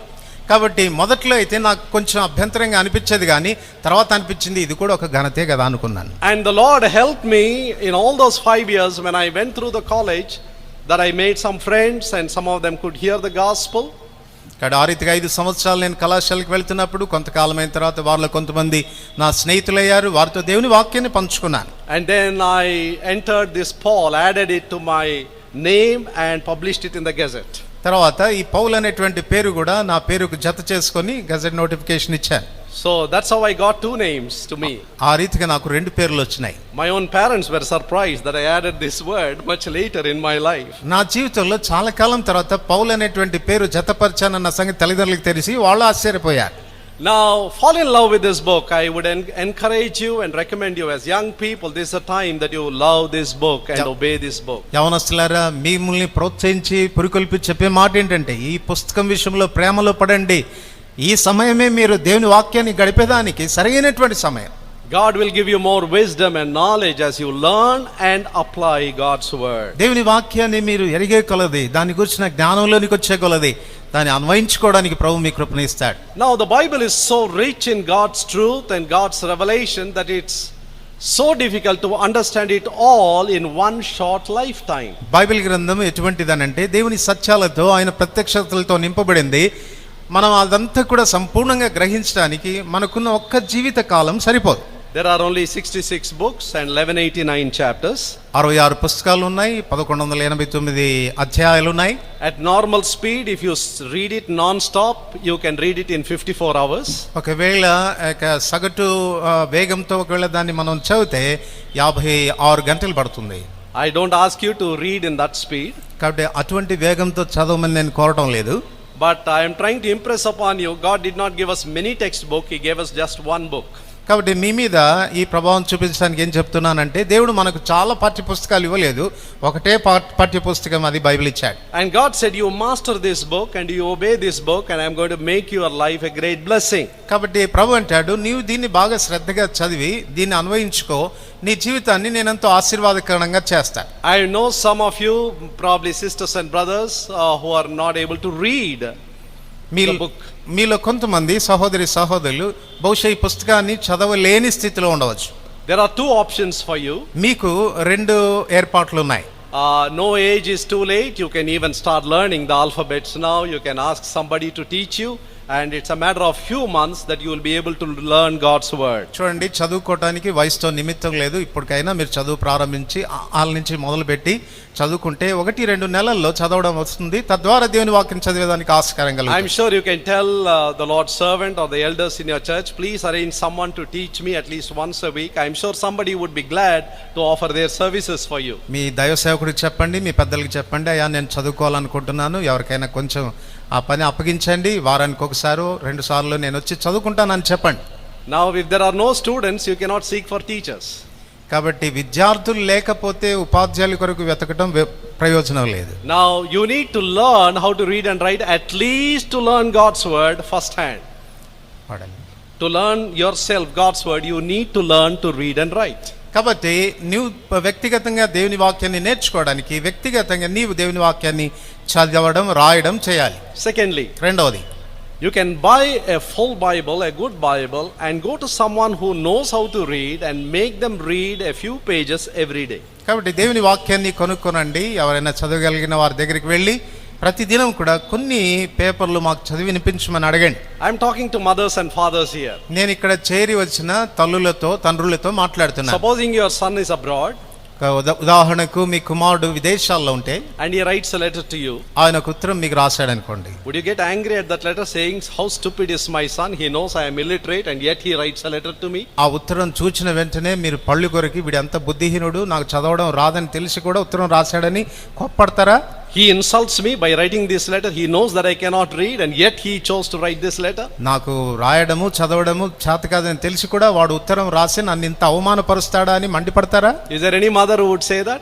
కాబట్టి మొదట్లో అయితే నాకు కొంచెం అభ్యంతరంగా అనిపించేది, కానీ తర్వాత అనిపించింది ఇది కూడా ఒక ఘనతే కదా అనుకున్నాను. And the Lord helped me in all those 5 years when I went through the college, that I made some friends and some of them could hear the gospel. ఇక్కడ ఆ రీతిగా 5 సంవత్సరాలు నేను కళాశాలకు వెళ్తున్నప్పుడు కొంతకాలమైన తర్వాత వారిలో కొంతమంది నా స్నేహితులయ్యారు, వారితో దేవుని వాక్యాన్ని పంచుకున్నాను. And then I entered this Paul, added it to my name and published it in the Gazette. తర్వాత ఈ పౌల్ అనేటువంటి పేరు కూడా నా పేరుకు జత చేసుకొని గజెట్ నోటిఫికేషన్ ఇచ్చాను. So that's how I got 2 names to me. ఆ రీతిగా నాకు 2 పేర్లు వచ్చినాయి. My own parents were surprised that I added this word much later in my life. నా జీవితంలో చాలా కాలం తర్వాత పౌల్ అనేటువంటి పేరు జతపరిచానన్న సంగతి తల్లిదండ్రులకు తెలిసి వాళ్ళు ఆశ్చర్యపోయారు. Now fall in love with this book. I would encourage you and recommend you as young people, this is a time that you love this book and obey this book. యవనస్తులారా, మిమ్మల్ని ప్రోత్సహించి పురికొల్పి చెప్పే మాట ఏంటంటే ఈ పుస్తకం విషయంలో ప్రేమలో పడండి. ఈ సమయమే మీరు దేవుని వాక్యాన్ని గడిపేదానికి సరైనటువంటి సమయం. God will give you more wisdom and knowledge as you learn and apply God's word. దేవుని వాక్యాన్ని మీరు ఎరిగే కొలది, దాని గురించిన జ్ఞానంలోనికి వచ్చే కొలది దాన్ని అన్వయించుకోవడానికి ప్రభు మీ కృపనిస్తాడు. Now the Bible is so rich in God's truth and God's revelation that it's so difficult to understand it all in one short lifetime. Bible గ్రంథం ఎటువంటిదనంటే దేవుని సత్యాలతో ఆయన ప్రత్యక్షతలతో నింపబడింది. మనం అదంతా కూడా సంపూర్ణంగా గ్రహించడానికి మనకున్న ఒక్క జీవిత కాలం సరిపోదు. There are only 66 books and 1189 chapters. 66 పుస్తకాలు ఉన్నాయి, 1189 అధ్యాయాలు ఉన్నాయి. At normal speed, if you read it non-stop, you can read it in 54 hours. ఒకవేళ సగటు వేగంతో ఒకవేళ దాన్ని మనం చదివితే 56 గంటలు పడుతుంది. I don't ask you to read in that speed, కాబట్టి అటువంటి వేగంతో చదవమని నేను కోరటం లేదు. but I am trying to impress upon you, God did not give us many textbooks, He gave us just one book. కాబట్టి మీ మీద ఈ ప్రభావం చూపించడానికి ఏం చెప్తున్నానంటే, దేవుడు మనకు చాలా పాఠ్య పుస్తకాలు ఇవ్వలేదు, ఒకటే పాఠ్య పుస్తకం, అది బైబిల్ ఇచ్చాడు. And God said, you master this book and you obey this book and I am going to make your life a great blessing. కాబట్టి ప్రభు అంటాడు, నీవు దీన్ని బాగా శ్రద్ధగా చదివి దీన్ని అన్వయించుకో, నీ జీవితాన్ని నేనెంతో ఆశీర్వాదకరంగా చేస్తాను. I know some of you, probably sisters and brothers, who are not able to read the book. మీలో కొంతమంది సహోదరులు బహుశా ఈ పుస్తకాన్ని చదవలేని స్థితిలో ఉండవచ్చు. There are two options for you. మీకు రెండు ఏర్పాట్లు ఉన్నాయి. No age is too late. You can even start learning the alphabets now. You can ask somebody to teach you, and it's a matter of few months that you will be able to learn God's word. చూడండి, చదువుకోవటానికి వయసుతో నిమిత్తం లేదు. ఇప్పటికైనా మీరు చదువు ప్రారంభించి వాళ్ళ నుంచి మొదలుపెట్టి చదువుకుంటే 1-2 నెలల్లో చదవడం వస్తుంది. తద్వారా దేవుని వాక్యం చదివేదానికి ఆస్కారంగా. I'm sure you can tell the Lord's servant or the elders in your church, please arrange someone to teach me at least once a week. I'm sure somebody would be glad to offer their services for you. మీ దైవ సేవకుడికి చెప్పండి, మీ పెద్దలకి చెప్పండి, అయ్యా నేను చదువుకోవాలనుకుంటున్నాను, ఎవరికైనా కొంచెం ఆ పని అప్పగించండి, వారానికి ఒకసారి 2 సార్లు నేను వచ్చి చదువుకుంటానని చెప్పండి. Now if there are no students, you cannot seek for teachers. కాబట్టి విద్యార్థులు లేకపోతే ఉపాధ్యాయుల కొరకు వెతకడం ప్రయోజనం లేదు. Now you need to learn how to read and write, at least to learn God's word first hand. To learn yourself God's word, you need to learn to read and write. కాబట్టి నీవు వ్యక్తిగతంగా దేవుని వాక్యాన్ని నేర్చుకోవడానికి వ్యక్తిగతంగా నీవు దేవుని వాక్యాన్ని చదవడం రాయడం చేయాలి. Secondly, రెండవది, you can buy a full Bible, a good Bible, and go to someone who knows how to read and make them read a few pages every day. కాబట్టి దేవుని వాక్యాన్ని కొనుక్కొనండి, ఎవరైనా చదవగలిగిన వారి దగ్గరికి వెళ్ళి ప్రతిదినం కూడా కొన్ని పేపర్లు మాకు చదివి వినిపించమని అడగండి. I'm talking to mothers and fathers here. నేను ఇక్కడ చేరి వచ్చిన తల్లులతో తండ్రులతో మాట్లాడుతున్నాను. Supposing your son is abroad, ఉదాహరణకు మీ కుమారుడు విదేశాల్లో ఉంటే and he writes a letter to you, ఆయనకు ఉత్తరం మీకు రాశాడు అనుకోండి, would you get angry at that letter saying, how stupid is my son, he knows I am illiterate and yet he writes a letter to me? ఆ ఉత్తరం చూచిన వెంటనే మీరు పళ్ళు కొరికి, వీడు ఎంత బుద్ధిహీనుడు, నాకు చదవడం రాదని తెలిసి కూడా ఉత్తరం రాశాడని కోప్పడతారా? He insults me by writing this letter. He knows that I cannot read and yet he chose to write this letter. నాకు రాయడము చదవడము చేత కాదని తెలిసి కూడా వాడు ఉత్తరం రాసి నన్ను ఇంత అవమానపరుస్తాడా అని మండిపడతారా? Is there any mother who would say that?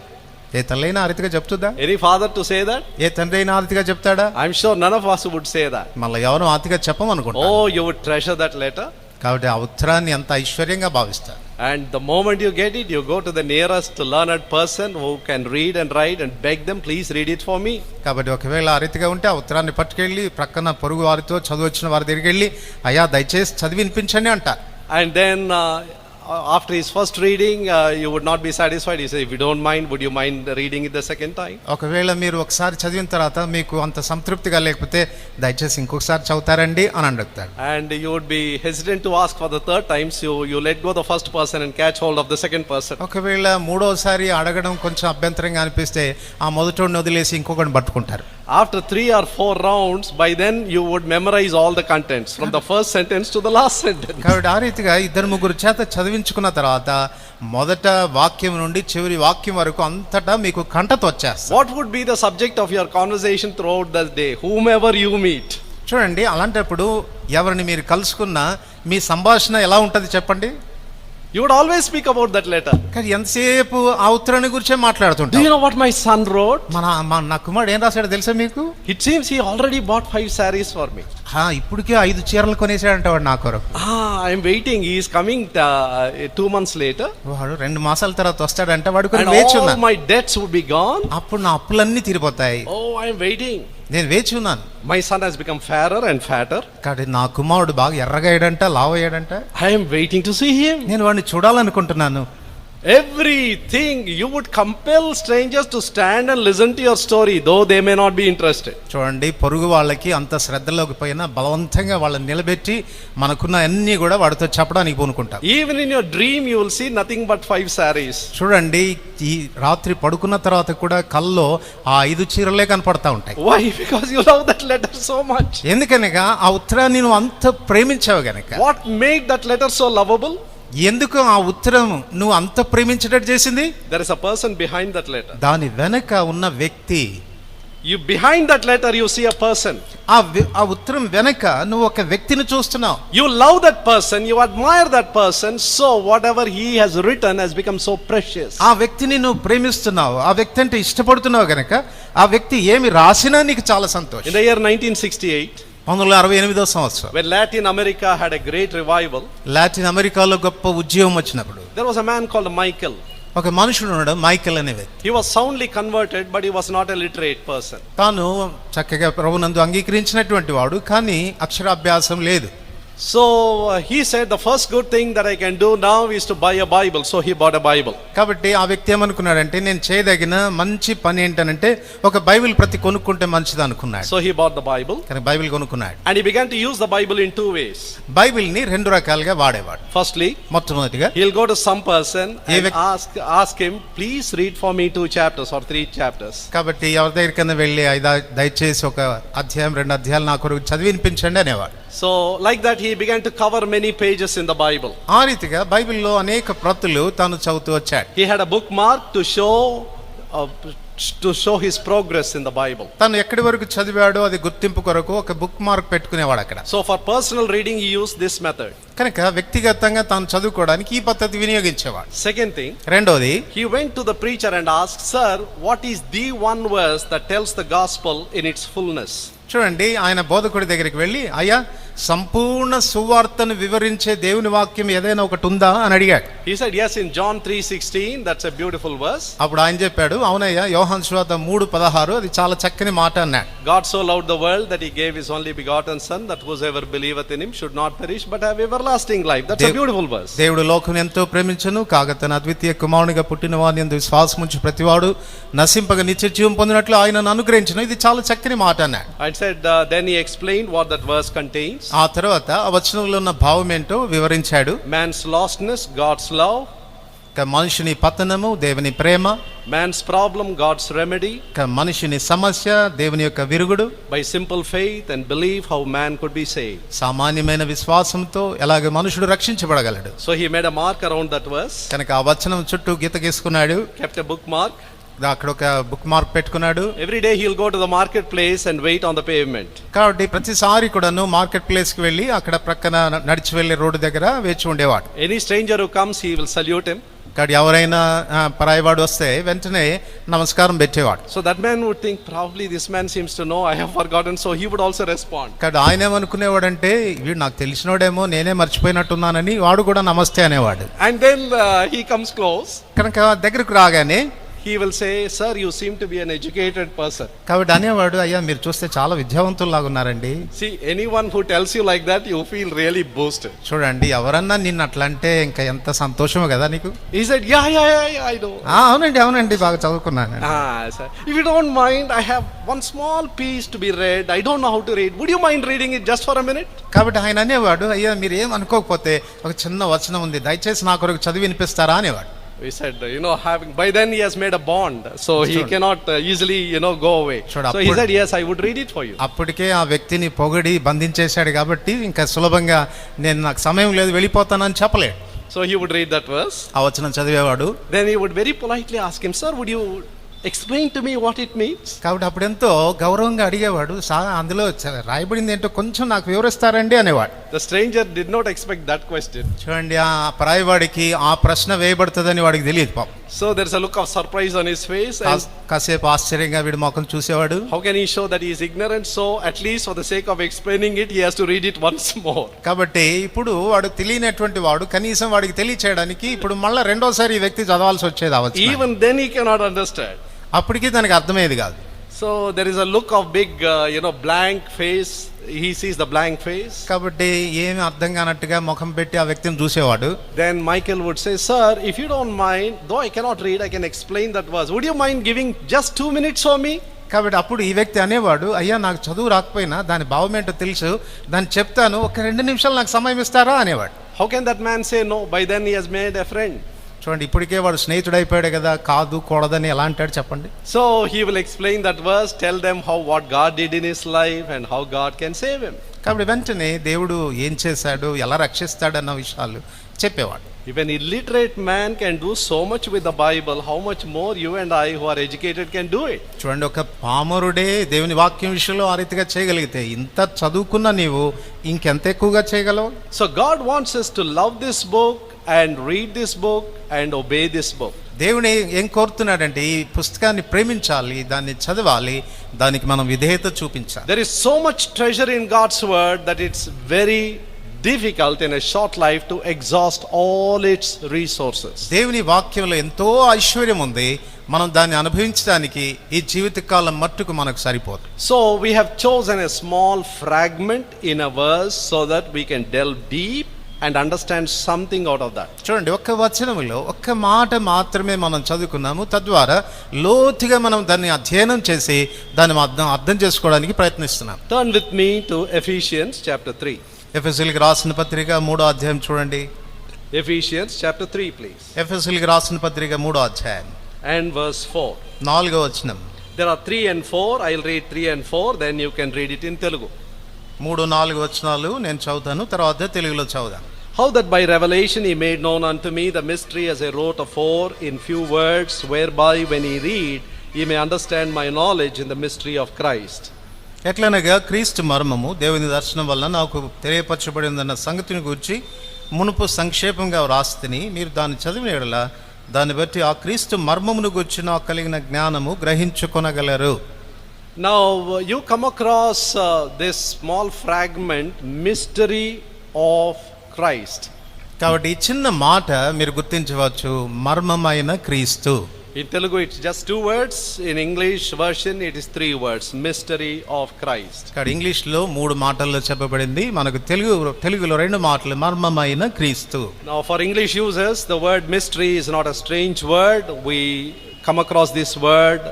ఏ తల్లైనా ఆ రీతిగా చెప్తుందా? Any father to say that? ఏ తండ్రి అయినా ఆ రీతిగా చెప్తాడా? I'm sure none of us would say that. మళ్ళీ ఎవరు ఆ రీతిగా చెప్పమనుకుంటా. Oh, you would treasure that letter. కాబట్టి ఆ ఉత్తరాన్ని ఎంత ఐశ్వర్యంగా భావిస్తారు. And the moment you get it, you go to the nearest learned person who can read and write and beg them, please read it for me. కాబట్టి ఒకవేళ ఆ రీతిగా ఉంటే ఆ ఉత్తరాన్ని పట్టుకెళ్ళి ప్రక్కన పొరుగు వారితో చదువు వచ్చిన వారి దగ్గరికి వెళ్ళి, అయ్యా దయచేసి చదివి వినిపించండి అంటారు. And then after his first reading, you would not be satisfied. He said, if you don't mind, would you mind reading it the second time? ఒకవేళ మీరు ఒకసారి చదివిన తర్వాత మీకు అంత సంతృప్తిగా లేకపోతే దయచేసి ఇంకొకసారి చదువుతారండి అని అడుగుతాడు. And you would be hesitant to ask for the third time, so you let go the first person and catch hold of the second person. ఒకవేళ మూడోసారి అడగడం కొంచెం అభ్యంతరంగా అనిపిస్తే ఆ మొదటోడిని వదిలేసి ఇంకొకరిని పట్టుకుంటారు. After 3 or 4 rounds, by then you would memorize all the contents from the first sentence to the last sentence. కాబట్టి ఆ రీతిగా 2-3 చేత చదివించుకున్న తర్వాత మొదట వాక్యం నుండి చివరి వాక్యం వరకు అంతటా మీకు కంఠత వచ్చేస్తుంది. What would be the subject of your conversation throughout the day, whomever you meet? చూడండి, అలాంటప్పుడు ఎవరిని మీరు కలుసుకున్నా మీ సంభాషణ ఎలా ఉంటది చెప్పండి? You would always speak about that letter. కానీ ఎంతసేపు ఆ ఉత్తరాన్ని గురించే Do మాట్లాడుతుంటాం. you know what my son wrote? నా కుమారుడు ఏం రాశాడో తెలుసా మీకు? It seems he already bought 5 sarees for me. ఇప్పటికే 5 చీరలు కొనేసాడంట వాడు నా కొరకు. I am waiting. He is coming 2 months later. వాడు 2 మాసాల తర్వాత వస్తాడంట. వాడు And వేచి all ఉన్నాను, my debts would be gone. అప్పుడు నా అప్పులన్నీ తీరిపోతాయి. Oh, I am waiting. నేను వేచి ఉన్నాను. My son has become fairer and fatter. కాబట్టి నా కుమారుడు బాగా ఎర్రగా అయ్యాడంట, లావు అయ్యాడంట. I am waiting to see him. నేను వాడిని చూడాలనుకుంటున్నాను. Everything you would compel strangers to stand and listen to your story, though they may not be interested. చూడండి, పొరుగు వాళ్ళకి అంత శ్రద్ధలోకి పోయినా బలవంతంగా వాళ్ళని నిలబెట్టి మనకున్న అన్ని కూడా వాడితో చెప్పడానికి పూనుకుంటాం. Even in your dream you will see nothing but 5 sarees. చూడండి, ఈ రాత్రి పడుకున్న తర్వాత కూడా కల్లో ఆ 5 చీరలే కనపడతా ఉంటాయి. Why? Because you love that letter so much. ఎందుకనగా ఆ ఉత్తరాన్ని నువ్వు అంత ప్రేమించావు గనక. What made that letter so lovable? ఎందుకు ఆ ఉత్తరం నువ్వు అంత ప్రేమించేటట్టు చేసింది? There is a person behind that letter. దాని వెనక ఉన్న వ్యక్తి. You behind that letter you see a person. ఆ ఉత్తరం వెనక నువ్వు ఒక వ్యక్తిని చూస్తున్నావు. You love that person, you admire that person, so whatever he has written has become so precious. ఆ వ్యక్తిని నువ్వు ప్రేమిస్తున్నావు, ఆ వ్యక్తి అంటే ఇష్టపడుతున్నావు గనక ఆ వ్యక్తి ఏమి రాసినా నీకు చాలా సంతోషం. In the year 1968, 1968వ సంవత్సరం when Latin America had a great revival, Latin అమెరికాలో గొప్ప ఉద్యమం వచ్చినప్పుడు there was a man called Michael. ఒక మనుషుడు ఉన్నాడు, మైకెల్ అనే వ్యక్తి. He was soundly converted, but he was not a literate person. తాను చక్కగా ప్రభునందు అంగీకరించినటువంటి వాడు, కానీ అక్షరాభ్యాసం లేదు. So he said the first good thing that I can do now is to buy a Bible. So he bought a Bible. కాబట్టి ఆ వ్యక్తి ఏమనుకున్నాడంటే, నేను చేయదగిన మంచి పని ఏంటనంటే ఒక బైబిల్ ప్రతి కొనుక్కుంటే మంచిది అనుకున్నాడు. So he bought the Bible. కానీ బైబిల్ కొనుక్కున్నాడు. And he began to use the Bible in two ways. బైబిల్ని రెండు రకాలుగా వాడేవాడు. Firstly, మొట్టమొదటిగా he'll go to some person and ask him, please read for me 2 chapters or 3 chapters. కాబట్టి ఎవరి దగ్గరికైనా వెళ్ళి దయచేసి ఒక అధ్యాయం 2 అధ్యాయాలు నా కొరకు చదివి వినిపించండి అనేవాడు. So like that he began to cover many pages in the Bible. ఆ రీతిగా బైబిల్లో అనేక ప్రతులు తాను చదువుతూ వచ్చాడు. He had a bookmark to show his progress in the Bible. తాను ఎక్కడి వరకు చదివాడో అది గుర్తింపు కొరకు ఒక బుక్ మార్క్ పెట్టుకునేవాడు అక్కడ. So for personal reading he used this method. కనుక వ్యక్తిగతంగా తాను చదువుకోవడానికి ఈ పద్ధతి వినియోగించేవాడు. Second thing, రెండోది, he went to the preacher and asked, sir, what is the one verse that tells the gospel in its fullness? చూడండి, ఆయన బోధకుడి దగ్గరికి వెళ్ళి, అయ్యా సంపూర్ణ సువార్తను వివరించే దేవుని వాక్యం ఏదైనా ఒకటి ఉందా అని అడిగాడు. He said yes, in John 3:16, that's a beautiful verse. అప్పుడు ఆయన చెప్పాడు, అవునయ్యా యోహాను సువార్త 3:16 అది చాలా చక్కని మాట అన్నాడు. God so loved the world that he gave his only begotten son, that whosoever believeth in him should not perish but have everlasting life. That's a beautiful verse. దేవుడు లోకం ఎంతో ప్రేమించెను కాగా తన అద్వితీయ కుమారునిగా పుట్టిన వాని యందు విశ్వాసం ఉంచు ప్రతివాడు నశింపక నిత్య జీవం పొందినట్లు ఆయనను అనుగ్రహించెను. ఇది చాలా చక్కని మాట అన్నాడు. I said then he explained what that verse contains. ఆ తర్వాత ఆ వచనంలో ఉన్న భావం ఏంటో వివరించాడు. Man's lostness, God's love. మనుషుని పతనము, దేవుని ప్రేమ. Man's problem, God's remedy. మనుషుని సమస్య, దేవుని యొక్క విరుగుడు. By simple faith and belief how man could be saved. సామాన్యమైన విశ్వాసంతో ఎలాగ మనుషుడు రక్షించబడగలడు. So he made a mark around that verse. కనుక ఆ వచనం చుట్టూ గీత గీసుకున్నాడు. Kept a bookmark. అక్కడ ఒక బుక్ మార్క్ పెట్టుకున్నాడు. Every day he'll go to the market place and wait on the pavement. కాబట్టి ప్రతిసారి కూడాను మార్కెట్ ప్లేస్ కి వెళ్ళి అక్కడ ప్రక్కన నడిచి వెళ్ళే రోడ్డు దగ్గర వేచి ఉండేవాడు. Any stranger who comes he will salute him. కాబట్టి ఎవరైనా పరాయివాడు వస్తే వెంటనే నమస్కారం పెట్టేవాడు. So that man would think probably this man seems to know I have forgotten, so he would also respond. కాబట్టి ఆయన ఏమనుకునేవాడంటే వీడు నాకు తెలిసినోడేమో, నేనే మర్చిపోయినట్టున్నానని వాడు కూడా నమస్తే అనేవాడు. And then he comes close. కనుక దగ్గరకు రాగానే he will say, sir, you seem to be an educated person. కాబట్టి అనేవాడు, అయ్యా మీరు చూస్తే చాలా విద్యావంతుల్లాగా ఉన్నారండి. See, anyone who tells you like that, you feel really boosted. చూడండి, ఎవరన్నా నిన్ను అట్లా అంటే ఇంకా ఎంత సంతోషమో కదా నీకు. He said, yeah, I know. అవునండి బాగా చదువుకున్నాను. Sir, if you don't mind, I have one small piece to be read. I don't know how to read. Would you mind reading it just for a minute? కాబట్టి ఆయన అనేవాడు, అయ్యా మీరు ఏం అనుకోకపోతే ఒక చిన్న వచనం ఉంది, దయచేసి నా కొరకు చదివి వినిపిస్తారా అనేవాడు. We said, by then he has made a bond, so he cannot easily, go away. So he said, yes, I would read it for you. అప్పటికే ఆ వ్యక్తిని పొగడి బంధించేశాడు కాబట్టి ఇంకా సులభంగా నాకు సమయం లేదు వెళ్ళిపోతానని చెప్పలేడు. So he would read that verse. ఆ వచనం చదివేవాడు. Then he would very politely ask him, sir, would you explain to me what it means? కాబట్టి అప్పుడు ఎంతో గౌరవంగా అడిగేవాడు, అందులో రాయబడింది ఏంటో కొంచెం నాకు వివరిస్తారండి అనేవాడు. The stranger did not expect that question. చూడండి, ఆ పరాయివాడికి ఆ ప్రశ్న వేయబడుతుందని వాడికి తెలియదు పాపం. So there is a look of surprise on his face. కాసేపు ఆశ్చర్యంగా వీడి ముఖం చూసేవాడు. How can he show that he is ignorant? So at least for the sake of explaining it, he has to read it once more. కాబట్టి ఇప్పుడు వాడు తెలియనటువంటి వాడు కనీసం వాడికి తెలియచేయడానికి ఇప్పుడు మళ్ళీ రెండోసారి ఈ వ్యక్తి చదవాల్సి వచ్చేది అవచ్చు. Even then he cannot understand. అప్పటికి దానికి అర్థమయ్యేది కాదు. So there is a look of big blank face. He sees the blank face. కాబట్టి ఏమి అర్థం కానట్టుగా ముఖం పెట్టి ఆ వ్యక్తిని చూసేవాడు. Then Michael would say, sir, if you don't mind, though I cannot read, I can explain that verse. Would you mind giving just 2 minutes for me? కాబట్టి అప్పుడు ఈ వ్యక్తి అనేవాడు, అయ్యా నాకు చదువు రాకపోయినా దాని భావం ఏంటో తెలుసు, దాన్ని చెప్తాను, ఒక 2 నిమిషాలు నాకు సమయం ఇస్తారా అనేవాడు. How can that man say no? By then he has made a friend. చూడండి, ఇప్పటికే వాడు స్నేహితుడు అయిపోయాడు కదా, కాదు కూడదని ఎలా అంటాడు చెప్పండి. So he will explain that verse, tell them what God did in his life and how God can save him. కాబట్టి వెంటనే దేవుడు ఏం చేశాడు, ఎలా రక్షిస్తాడు అన్న విషయాలు చెప్పేవాడు. If an illiterate man can do so much with the Bible, how much more you and I who are educated can do it? చూడండి, ఒక పామరుడే దేవుని వాక్యం విషయంలో ఆ రీతిగా చేయగలిగితే ఇంత చదువుకున్న నీవు ఇంకెంత ఎక్కువగా చేయగలవు? So God wants us to love this book and read this book and obey this book. దేవుని ఏం కోరుతున్నాడంటే ఈ పుస్తకాన్ని ప్రేమించాలి, దాన్ని చదవాలి, దానికి మనం విధేయత చూపించాలి. There is so much treasure in God's word that it's very difficult in a short life to exhaust all its resources. దేవుని వాక్యంలో ఎంతో ఐశ్వర్యం ఉంది, మనం దాన్ని అనుభవించడానికి ఈ జీవితకాలం మట్టుకు మనకు సరిపోదు. So we have chosen a small fragment in a verse so that we can delve deep and understand something out of that. చూడండి, ఒక్క వచనములో ఒక్క మాట మాత్రమే మనం చదువుకున్నాము, తద్వారా లోతుగా మనం దాన్ని అధ్యయనం చేసి దాన్ని అర్థం చేసుకోవడానికి ప్రయత్నిస్తున్నాం. Turn with me to Ephesians chapter 3. ఎఫెసీయులకు రాసిన పత్రిక 3వ అధ్యాయం చూడండి. Ephesians chapter 3 please. ఎఫెసీయులకు రాసిన పత్రిక 3వ అధ్యాయం And verse 4. 4వ వచనం. There are 3 and 4. I'll read 3 and 4, then you can read it in Telugu. 3-4 వచనాలు నేను చదువుతాను, తర్వాత తెలుగులో చదువుదాం. How that by revelation he made known unto me the mystery, as I wrote afore in few words, whereby when ye read ye may understand my knowledge in the mystery of Christ. ఎట్లనగా క్రీస్తు మర్మము దేవుని దర్శనం వల్ల నాకు తెలియపరచబడిందన్న సంగతిని గురించి మునుపు సంక్షేపంగా వ్రాస్తిని, మీరు దాన్ని చదివిన యెడల దాన్ని బట్టి ఆ క్రీస్తు మర్మమును గురించి నాకు కలిగిన జ్ఞానము గ్రహించుకొనగలరు. Now you come across this small fragment, mystery of Christ. కాబట్టి ఈ చిన్న మాట మీరు గుర్తించవచ్చు, మర్మమైన క్రీస్తు. In Telugu it's just 2 words, in English version it is 3 words, mystery of Christ. ఇక్కడ ఇంగ్లీష్లో 3 మాటల్లో చెప్పబడింది, మనకు తెలుగులో 2 మాటలు, మర్మమైన క్రీస్తు. Now for English users the word mystery is not a strange word. We come across this word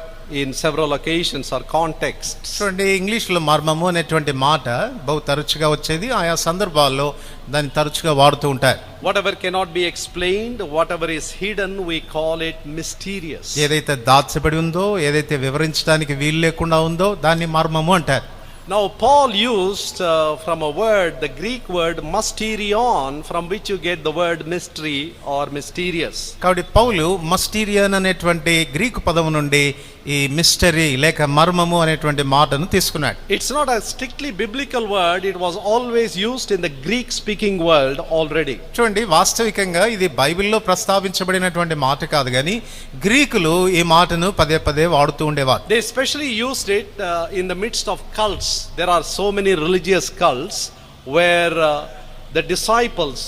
in several occasions or contexts. చూడండి, ఇంగ్లీష్లో మర్మము అనేటువంటి మాట బహు తరచుగా వచ్చేది, ఆయా సందర్భాల్లో దాన్ని తరచుగా వాడుతూ ఉంటారు. Whatever cannot be explained, whatever is hidden, we call it mysterious. ఏదైతే దాచబడి ఉందో, ఏదైతే వివరించడానికి వీలు లేకుండా ఉందో దాన్ని మర్మము అంటారు. Now Paul used from a word, the Greek word mysterion, from which you get the word mystery or mysterious. కాబట్టి పౌలు మస్టీరియన్ అనేటువంటి గ్రీకు పదము నుండి ఈ మిస్టరీ లేక మర్మము అనేటువంటి మాటను తీసుకున్నాడు. It's not a strictly biblical word, it was always used in the Greek speaking world already. చూడండి, వాస్తవికంగా ఇది బైబిల్లో ప్రస్తావించబడినటువంటి మాట కాదు, కానీ గ్రీకులు ఈ మాటను పదే పదే వాడుతూ ఉండేవారు. They especially used it in the midst of cults. There are so many religious cults where the disciples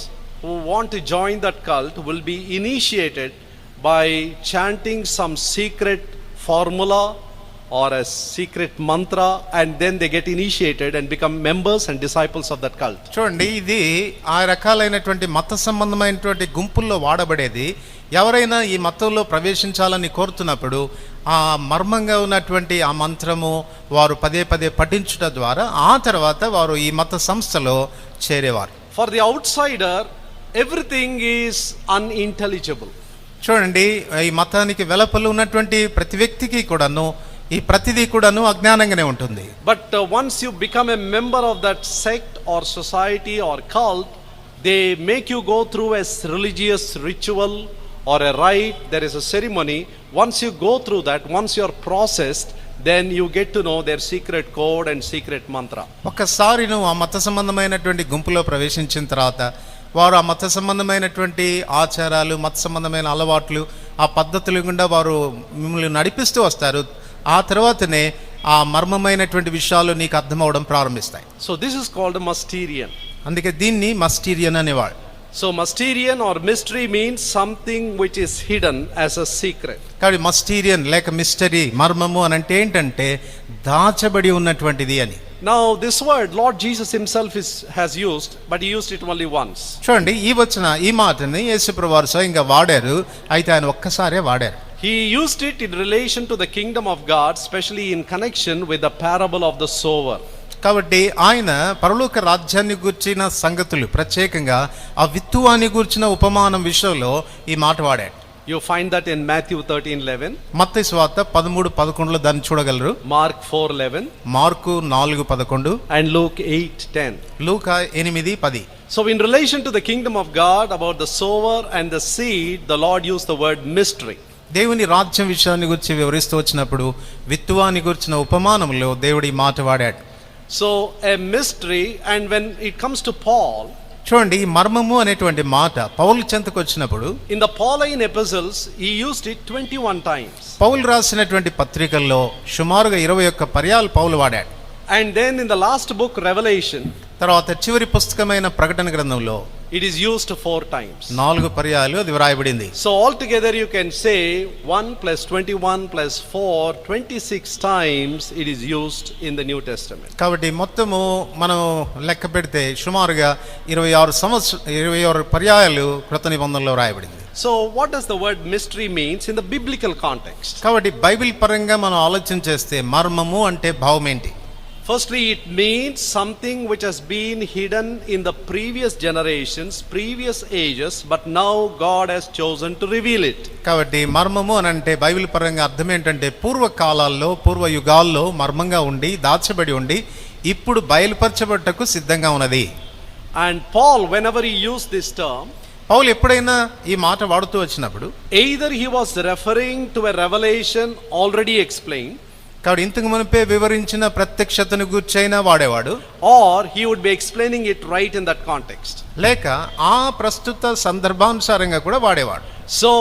who want to join that cult will be initiated by chanting some secret formula or a secret mantra, and then they get initiated and become members and disciples of that cult. చూడండి, ఇది ఆ రకాలైనటువంటి మత సంబంధమైనటువంటి గుంపుల్లో వాడబడేది. ఎవరైనా ఈ మతంలో ప్రవేశించాలని కోరుతున్నప్పుడు ఆ మర్మంగా ఉన్నటువంటి ఆ మంత్రము వారు పదే పదే పఠించుట ద్వారా ఆ తర్వాత వారు ఈ మత సంస్థలో చేరేవారు. For the outsider everything is unintelligible. చూడండి, ఈ మతానికి వెలుపల ఉన్నటువంటి ప్రతి వ్యక్తికి కూడాను ఈ ప్రతిదీ కూడాను అజ్ఞానంగానే ఉంటుంది. But once you become a member of that sect or society or cult, they make you go through a religious ritual or a rite. There is a ceremony. Once you go through that, once you are processed, then you get to know their secret code and secret mantra. ఒక్కసారి నువ్వు ఆ మత సంబంధమైనటువంటి గుంపులో ప్రవేశించిన తర్వాత వారు ఆ మత సంబంధమైనటువంటి ఆచారాలు, మత సంబంధమైన అలవాట్లు, ఆ పద్ధతులు గుండా వారు మిమ్మల్ని నడిపిస్తూ వస్తారు. ఆ తర్వాతనే ఆ మర్మమైనటువంటి విషయాలు నీకు అర్థమవడం ప్రారంభిస్తాయి. So this is called a mysterion. అందుకే దీన్ని మస్టీరియన్ అనేవాడు. So mysterion or mystery means something which is hidden as a secret. కాబట్టి మస్టీరియన్ లేక మిస్టరీ, మర్మము అని అంటే ఏంటంటే దాచబడి ఉన్నటువంటిది అని. Now this word Lord Jesus himself has used, but he used it only once. చూడండి, ఈ మాటని యేసుప్రభువారు స్వయంగా వాడారు, అయితే ఆయన ఒక్కసారే వాడారు. He used it in relation to the kingdom of God, especially in connection with the parable of the sower. కాబట్టి ఆయన పరలోక రాజ్యాన్ని గూర్చిన సంగతులు, ప్రత్యేకంగా ఆ విత్తువాని గూర్చిన ఉపమానం విషయంలో ఈ మాట వాడాడు. You find that in Matthew 13:11, మత్తయి సువార్త 13:11 దాన్ని చూడగలరు. Mark 4:11, mark 4:11, and Luke 8:10. Luka 8:10. So in relation to the kingdom of God, about the sower and the seed, the Lord used the word mystery. దేవుని రాజ్యం విషయాన్ని గురించి వివరిస్తూ వచ్చినప్పుడు విత్తువాని గురించిన ఉపమానంలో దేవుడి ఈ మాట వాడాడు. So a mystery, and when it comes to Paul, చూడండి, ఈ మర్మము అనేటువంటి మాట పౌలు చెంతకు వచ్చినప్పుడు in the Pauline epistles, he used it 21 times. పౌలు రాసినటువంటి పత్రికల్లో సుమారుగా 21 పర్యాలు పౌలు వాడాడు. And then in the last book, Revelation, తర్వాత చివరి పుస్తకమైన ప్రకటన గ్రంథంలో it is used 4 times. 4 పర్యాలు అది వ్రాయబడింది. So altogether you can say 1 plus 21 plus 4, 26 times it is used in the New Testament. కాబట్టి మొత్తము మనం లెక్క పెడితే సుమారుగా 26 పర్యాయాలు కృత నిబంధనలో రాయబడింది. So what does the word mystery means in the biblical context? కాబట్టి బైబిల్ పరంగా మనం ఆలోచన చేస్తే మర్మము అంటే భావం ఏంటి? Firstly, it means something which has been hidden in the previous generations, previous ages, but now God has chosen to reveal it. కాబట్టి మర్మము అని అంటే బైబిల్ పరంగా అర్థం ఏంటంటే పూర్వకాలాల్లో పూర్వ యుగాల్లో మర్మంగా ఉండి దాచబడి ఉండి ఇప్పుడు బయలుపరచబట్టకు సిద్ధంగా ఉన్నది. And Paul, whenever he used this term, పౌలు ఎప్పుడైనా ఈ మాట వాడుతూ వచ్చినప్పుడు either he was referring to a revelation already explained, కాబట్టి ఇంతకు మునిపే వివరించిన ప్రత్యక్షతను గూర్చైనా వాడేవాడు, or he would be explaining it right in that context. లేక ఆ ప్రస్తుత సందర్భానుసారంగా కూడా వాడేవాడు. So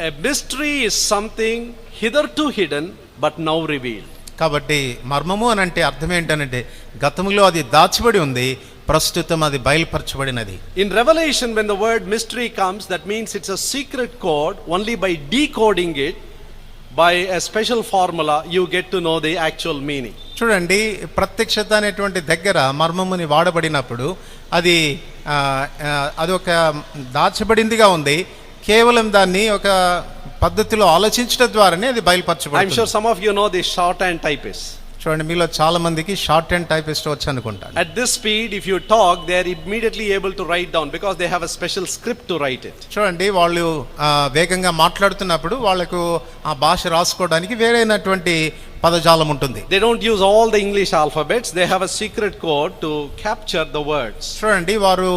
a mystery is something hitherto hidden but now revealed. కాబట్టి మర్మము అని అంటే అర్థం ఏంటంటే గతంలో అది దాచబడి ఉంది, ప్రస్తుతం అది బయలుపరచబడినది. In Revelation, when the word mystery comes, that means it's a secret code. Only by decoding it by a special formula you get to know the actual meaning. చూడండి, ప్రత్యక్షత అనేటువంటి దగ్గర మర్మముని వాడబడినప్పుడు అది ఒక దాచబడిందిగా ఉంది. కేవలం దాన్ని ఒక పద్ధతిలో ఆలోచించడం ద్వారానే అది I'm బయలుపరచబడుతుంది. sure some of you know the shorthand typists. చూడండి, మీలో చాలా మందికి షార్ట్ హ్యాండ్ టైపిస్ట్ వచ్చు అనుకుంటాను. At this speed, if you talk, they are immediately able to write down because they have a special script to write it. చూడండి, వాళ్ళు వేగంగా మాట్లాడుతున్నప్పుడు వాళ్ళకు ఆ భాష రాసుకోవడానికి వేరైనటువంటి పదజాలం ఉంటుంది. They don't use all the English alphabets. They have a secret code to capture the words. చూడండి, వారు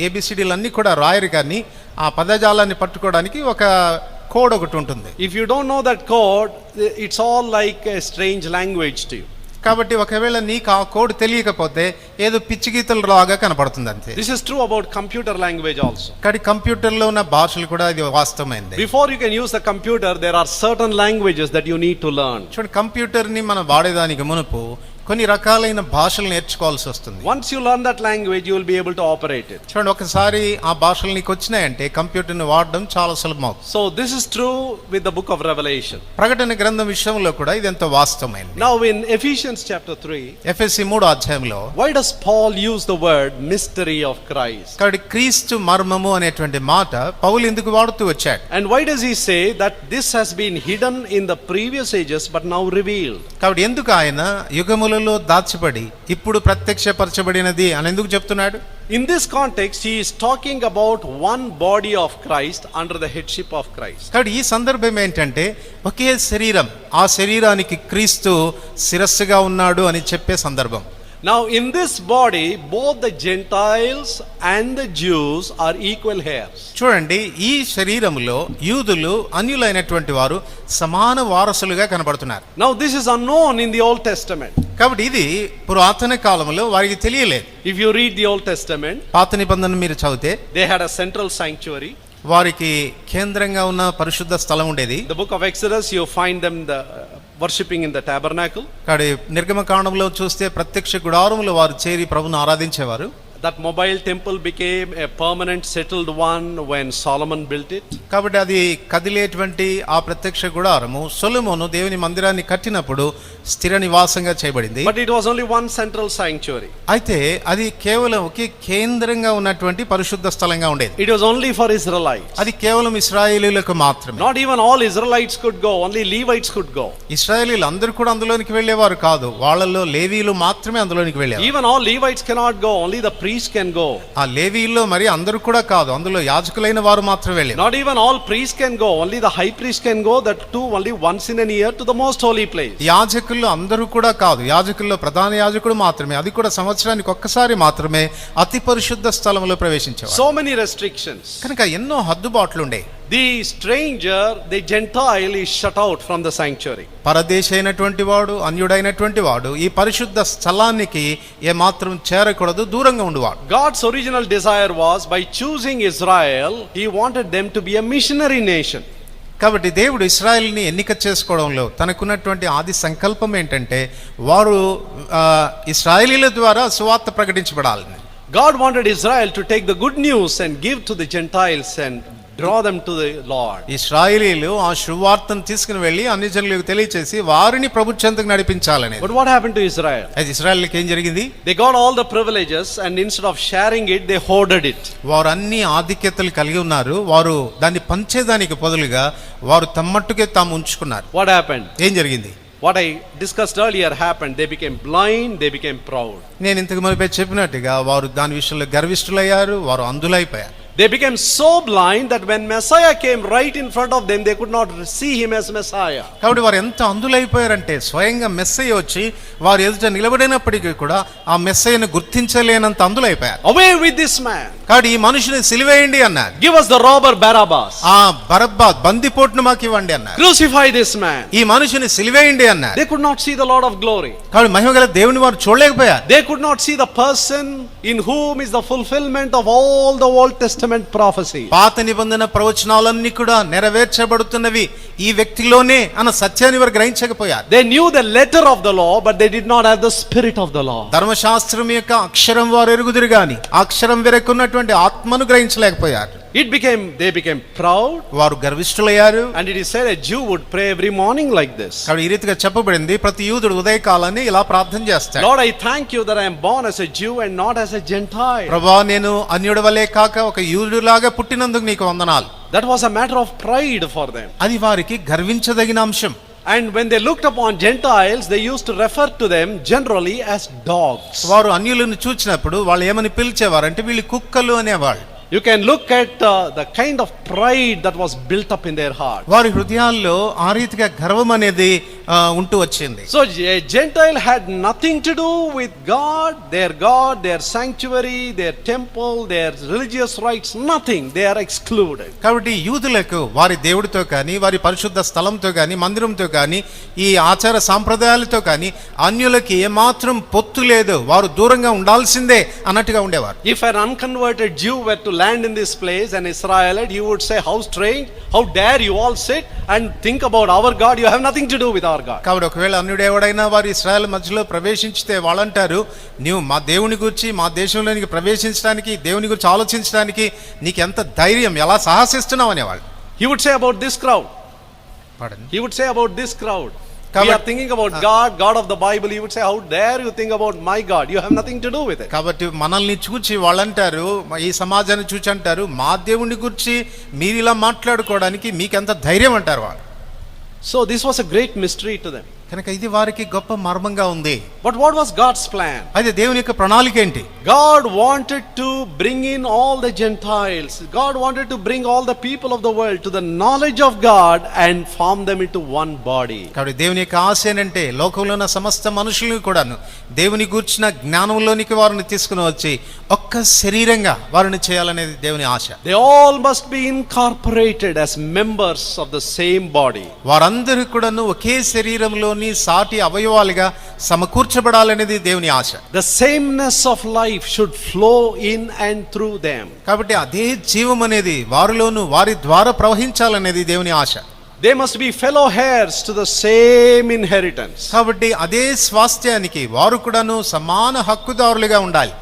ఏబిసిడీలన్నీ కూడా రాయరు, కానీ ఆ పదజాలాన్ని పట్టుకోవడానికి ఒక కోడ్ ఒకటి ఉంటుంది. If you don't know that code, it's all like a strange language to you. కాబట్టి ఒకవేళ నీకు ఆ కోడ్ తెలియకపోతే ఏదో పిచ్చి గీతలు రాగా కనపడుతుంది అంతే. This is true about computer language also. కానీ కంప్యూటర్లో ఉన్న భాషలు కూడా ఇది వాస్తవమైంది. Before you can use the computer, there are certain languages that you need to learn. చూడండి, కంప్యూటర్ని మనం వాడేదానికి మునుపు కొన్ని రకాలైన భాషలు నేర్చుకోవాల్సి వస్తుంది. Once you learn that language, you will be able to operate it. చూడండి, ఒకసారి ఆ భాషలు నీకు వచ్చినాయంటే కంప్యూటర్ని వాడడం చాలా సులభం అవుతుంది. So this is true with the book of Revelation. ప్రకటన గ్రంథం విషయంలో కూడా ఇది ఎంతో వాస్తవమైనది. Now in Ephesians chapter 3, ఎఫెసీ 3వ అధ్యాయంలో why does Paul use the word mystery of Christ? కాబట్టి క్రీస్తు మర్మము అనేటువంటి మాట పౌలు ఎందుకు వాడుతూ వచ్చాడు? And why does he say that this has been hidden in the previous ages but now revealed? కాబట్టి ఎందుకు ఆయన యుగములలో దాచబడి ఇప్పుడు ప్రత్యక్షపరచబడినది అని ఎందుకు చెప్తున్నాడు? In this context, he is talking about one body of Christ under the headship of Christ. కాబట్టి ఈ సందర్భం ఏంటంటే ఒకే శరీరం, ఆ శరీరానికి క్రీస్తు శిరస్సుగా ఉన్నాడు అని చెప్పే సందర్భం. Now in this body, both the Gentiles and the Jews are equal heirs. చూడండి, ఈ శరీరములో యూదులు అన్యులైనటువంటి వారు సమాన వారసులుగా కనబడుతున్నారు. Now this is unknown in the Old Testament. కాబట్టి ఇది పురాతన కాలంలో వారికి తెలియలేదు. If you read the Old Testament, పాత నిబంధన మీరు చదివితే they had a central sanctuary. వారికి కేంద్రంగా ఉన్న పరిశుద్ధ స్థలం ఉండేది. The book of Exodus, you find them worshipping in the tabernacle. కానీ నిర్గమకాండంలో చూస్తే ప్రత్యక్ష గుడారములో వారు చేరి ప్రభువును ఆరాధించేవారు. That mobile temple became a permanent settled one when Solomon built it. కాబట్టి అది కదిలేటువంటి ఆ ప్రత్యక్ష గుడారము సొలొమోను దేవుని మందిరాన్ని కట్టినప్పుడు స్థిర నివాసంగా చేయబడింది. But it was only one central sanctuary. అయితే అది కేవలం ఒకే కేంద్రంగా ఉన్నటువంటి పరిశుద్ధ స్థలంగా ఉండేది. It was only for Israelites. అది కేవలం ఇశ్రాయేలీయులకు మాత్రమే. Not even all Israelites could go, only Levites could go. ఇశ్రాయేలీయులు అందరూ కూడా అందులోనికి వెళ్ళేవారు కాదు, వాళ్ళలో లేవీయులు మాత్రమే అందులోనికి వెళ్ళేవారు. Even all Levites cannot go, only the priests can go. ఆ లేవీల్లో మరి అందరూ కూడా కాదు, అందులో యాజకులైన వారు మాత్రమే వెళ్ళారు. Not even all priests can go. Only the high priest can go. That too only once in a year to the most holy place. యాజకుల్లో అందరూ కూడా కాదు, యాజకుల్లో ప్రధాన యాజకుడు మాత్రమే, అది కూడా సంవత్సరానికి ఒక్కసారి మాత్రమే అతి పరిశుద్ధ స్థలములో ప్రవేశించేవారు. So many restrictions. కనుక ఎన్నో హద్దుబాట్లు ఉండే. The stranger, the Gentile is shut out from the sanctuary. పరదేశి అయినటువంటి వాడు, అన్యుడైనటువంటి వాడు ఈ పరిశుద్ధ స్థలానికి ఏమాత్రం చేరకూడదు, దూరంగా ఉండేవాడు. God's original desire was, by choosing Israel, He wanted them to be a missionary nation. కాబట్టి దేవుడు ఇశ్రాయేలుని ఎన్నిక చేసుకోవడంలో తనకున్నటువంటి ఆది సంకల్పం ఏంటంటే వారు ఇశ్రాయేలీల ద్వారా సువార్త ప్రకటించబడాలని. God wanted Israel to take the good news and give to the Gentiles and draw them to the Lord. ఇశ్రాయేలీలు ఆ శుభవార్తను తీసుకుని వెళ్ళి అన్ని జనులకు తెలియచేసి వారిని ప్రభు చెంతకు నడిపించాలని. But what happened to Israel? అయితే ఇశ్రాయేలుకి ఏం జరిగింది? They got all the privileges and instead of sharing it, they hoarded it. వారు అన్ని ఆధిక్యతలు కలిగి ఉన్నారు, వారు దాన్ని పంచేదానికి బదులుగా వారు తమ్మట్టుకే తాము ఉంచుకున్నారు. What happened? ఏం జరిగింది? What I discussed earlier happened. They became blind, they became proud. నేను ఇంతకు మునుపే చెప్పినట్టుగా వారు దాని విషయంలో గర్విష్ఠులయ్యారు, వారు అంధులైపోయారు. They became so blind that when Messiah came right in front of them, they could not see him as Messiah. కాబట్టి వారు ఎంత అంధులైపోయారంటే స్వయంగా మెస్సయ్య వచ్చి వారు ఎదుట నిలబడినప్పటికీ కూడా ఆ మెస్సయ్యను గుర్తించలేనంత అంధులైపోయారు. Away with this man. కాబట్టి ఈ మనుషుని సిలువేయండి అన్నారు. Give us the robber Barabbas. ఆ బరబ్బా బందిపోటును మాకు ఇవ్వండి అన్నారు. Crucify this man. ఈ మనుషుని సిలువేయండి అన్నారు. They could not see the Lord of glory. కాబట్టి మహిమగల దేవుని వారు చూడలేకపోయారు. They could not see the person in whom is the fulfillment of all the Old Testament prophecy. పాత నిబంధన ప్రవచనాలన్నీ కూడా నెరవేర్చబడుతున్నవి ఈ వ్యక్తిలోనే అన్న సత్యాన్ని వారు గ్రహించకపోయారు. They knew the letter of the law, but they did not have the spirit of the law. ధర్మశాస్త్రం యొక్క అక్షరం వారు ఎరుగుదురు గాని అక్షరం వెరకున్నటువంటి ఆత్మను గ్రహించలేకపోయారు. They became proud. వారు గర్విష్ఠులయ్యారు. And it is said a Jew would pray every morning like this. కాబట్టి ఈ రీతిగా చెప్పబడింది, ప్రతి యూదుడు ఉదయకాలాన్ని ఇలా ప్రార్థన చేస్తాడు. Lord, I thank you that I am born as a Jew and not as a Gentile. ప్రభువా, నేను అన్యుడి వలె కాక ఒక యూదుడిలాగా పుట్టినందుకు నీకు వందనాలు. That was a matter of pride for them. అది వారికి గర్వించదగిన అంశం. And when they looked upon Gentiles, they used to refer to them generally as dogs. వారు అన్యులను చూచినప్పుడు వాళ్ళు ఏమని పిలిచేవారంటే వీళ్ళు కుక్కలు అనేవాళ్ళు. You can look at the kind of pride that was built up in their heart. వారి హృదయాల్లో ఆ రీతిగా గర్వం అనేది ఉంటూ వచ్చింది. So a Gentile had nothing to do with God, their sanctuary, their temple, their religious rights, nothing. They are excluded. కాబట్టి యూదులకు వారి దేవుడితో కానీ వారి పరిశుద్ధ స్థలంతో కానీ మందిరంతో కానీ ఈ ఆచార సాంప్రదాయాలతో కానీ అన్యులకి ఏమాత్రం పొత్తు లేదు, వారు దూరంగా ఉండాల్సిందే అన్నట్టుగా ఉండేవారు. If an unconverted Jew were to land in this place, an Israelite, he would say, how strange, how dare you all sit and think about our God, you have nothing to do with our God. కాబట్టి ఒకవేళ అన్యుడు ఎవడైనా వారి ఇశ్రాయేలు మధ్యలో ప్రవేశించితే వాళ్ళంటారు, నీవు మా దేవుని గురించి మా దేశంలోనికి ప్రవేశించడానికి దేవుని గురించి ఆలోచించడానికి నీకు ఎంత ధైర్యం, ఎలా సాహసిస్తున్నావు అనేవాళ్ళు. He would say about this crowd. He would say about this crowd. We are thinking about God of the Bible. He would say, how dare you think about my God? You have nothing to do with it. కాబట్టి మనల్ని చూచి వాళ్ళంటారు, ఈ సమాజాన్ని చూచి అంటారు, మా దేవుని గురించి మీరు ఇలా మాట్లాడుకోవడానికి మీకెంత ధైర్యం అంటారు వాళ్ళు. So this was a great mystery to them. కనుక ఇది వారికి గొప్ప మర్మంగా ఉంది. But what was God's plan? అయితే దేవుని యొక్క ప్రణాళిక ఏంటి? God wanted to bring in all the Gentiles. God wanted to bring all the people of the world to the knowledge of God and form them into one body. కాబట్టి దేవుని యొక్క ఆశ ఏంటంటే లోకంలో ఉన్న సమస్త మనుషులను కూడాను దేవుని గూర్చిన జ్ఞానంలోనికి వారిని తీసుకుని వచ్చి ఒక్క శరీరంగా వారిని చేయాలనేది దేవుని ఆశ. They all must be incorporated as members of the same body. వారందరూ కూడాను ఒకే శరీరంలో సాటి అవయవాలుగా సమకూర్చబడాలనేది దేవుని ఆశ. The sameness of life should flow in and through them. కాబట్టి అదే జీవం అనేది వారిలోను వారి ద్వారా ప్రవహించాలనేది దేవుని ఆశ. They must be fellow heirs to the same inheritance. కాబట్టి అదే స్వాస్థ్యానికి వారు కూడాను సమాన హక్కుదారులుగా ఉండాలి.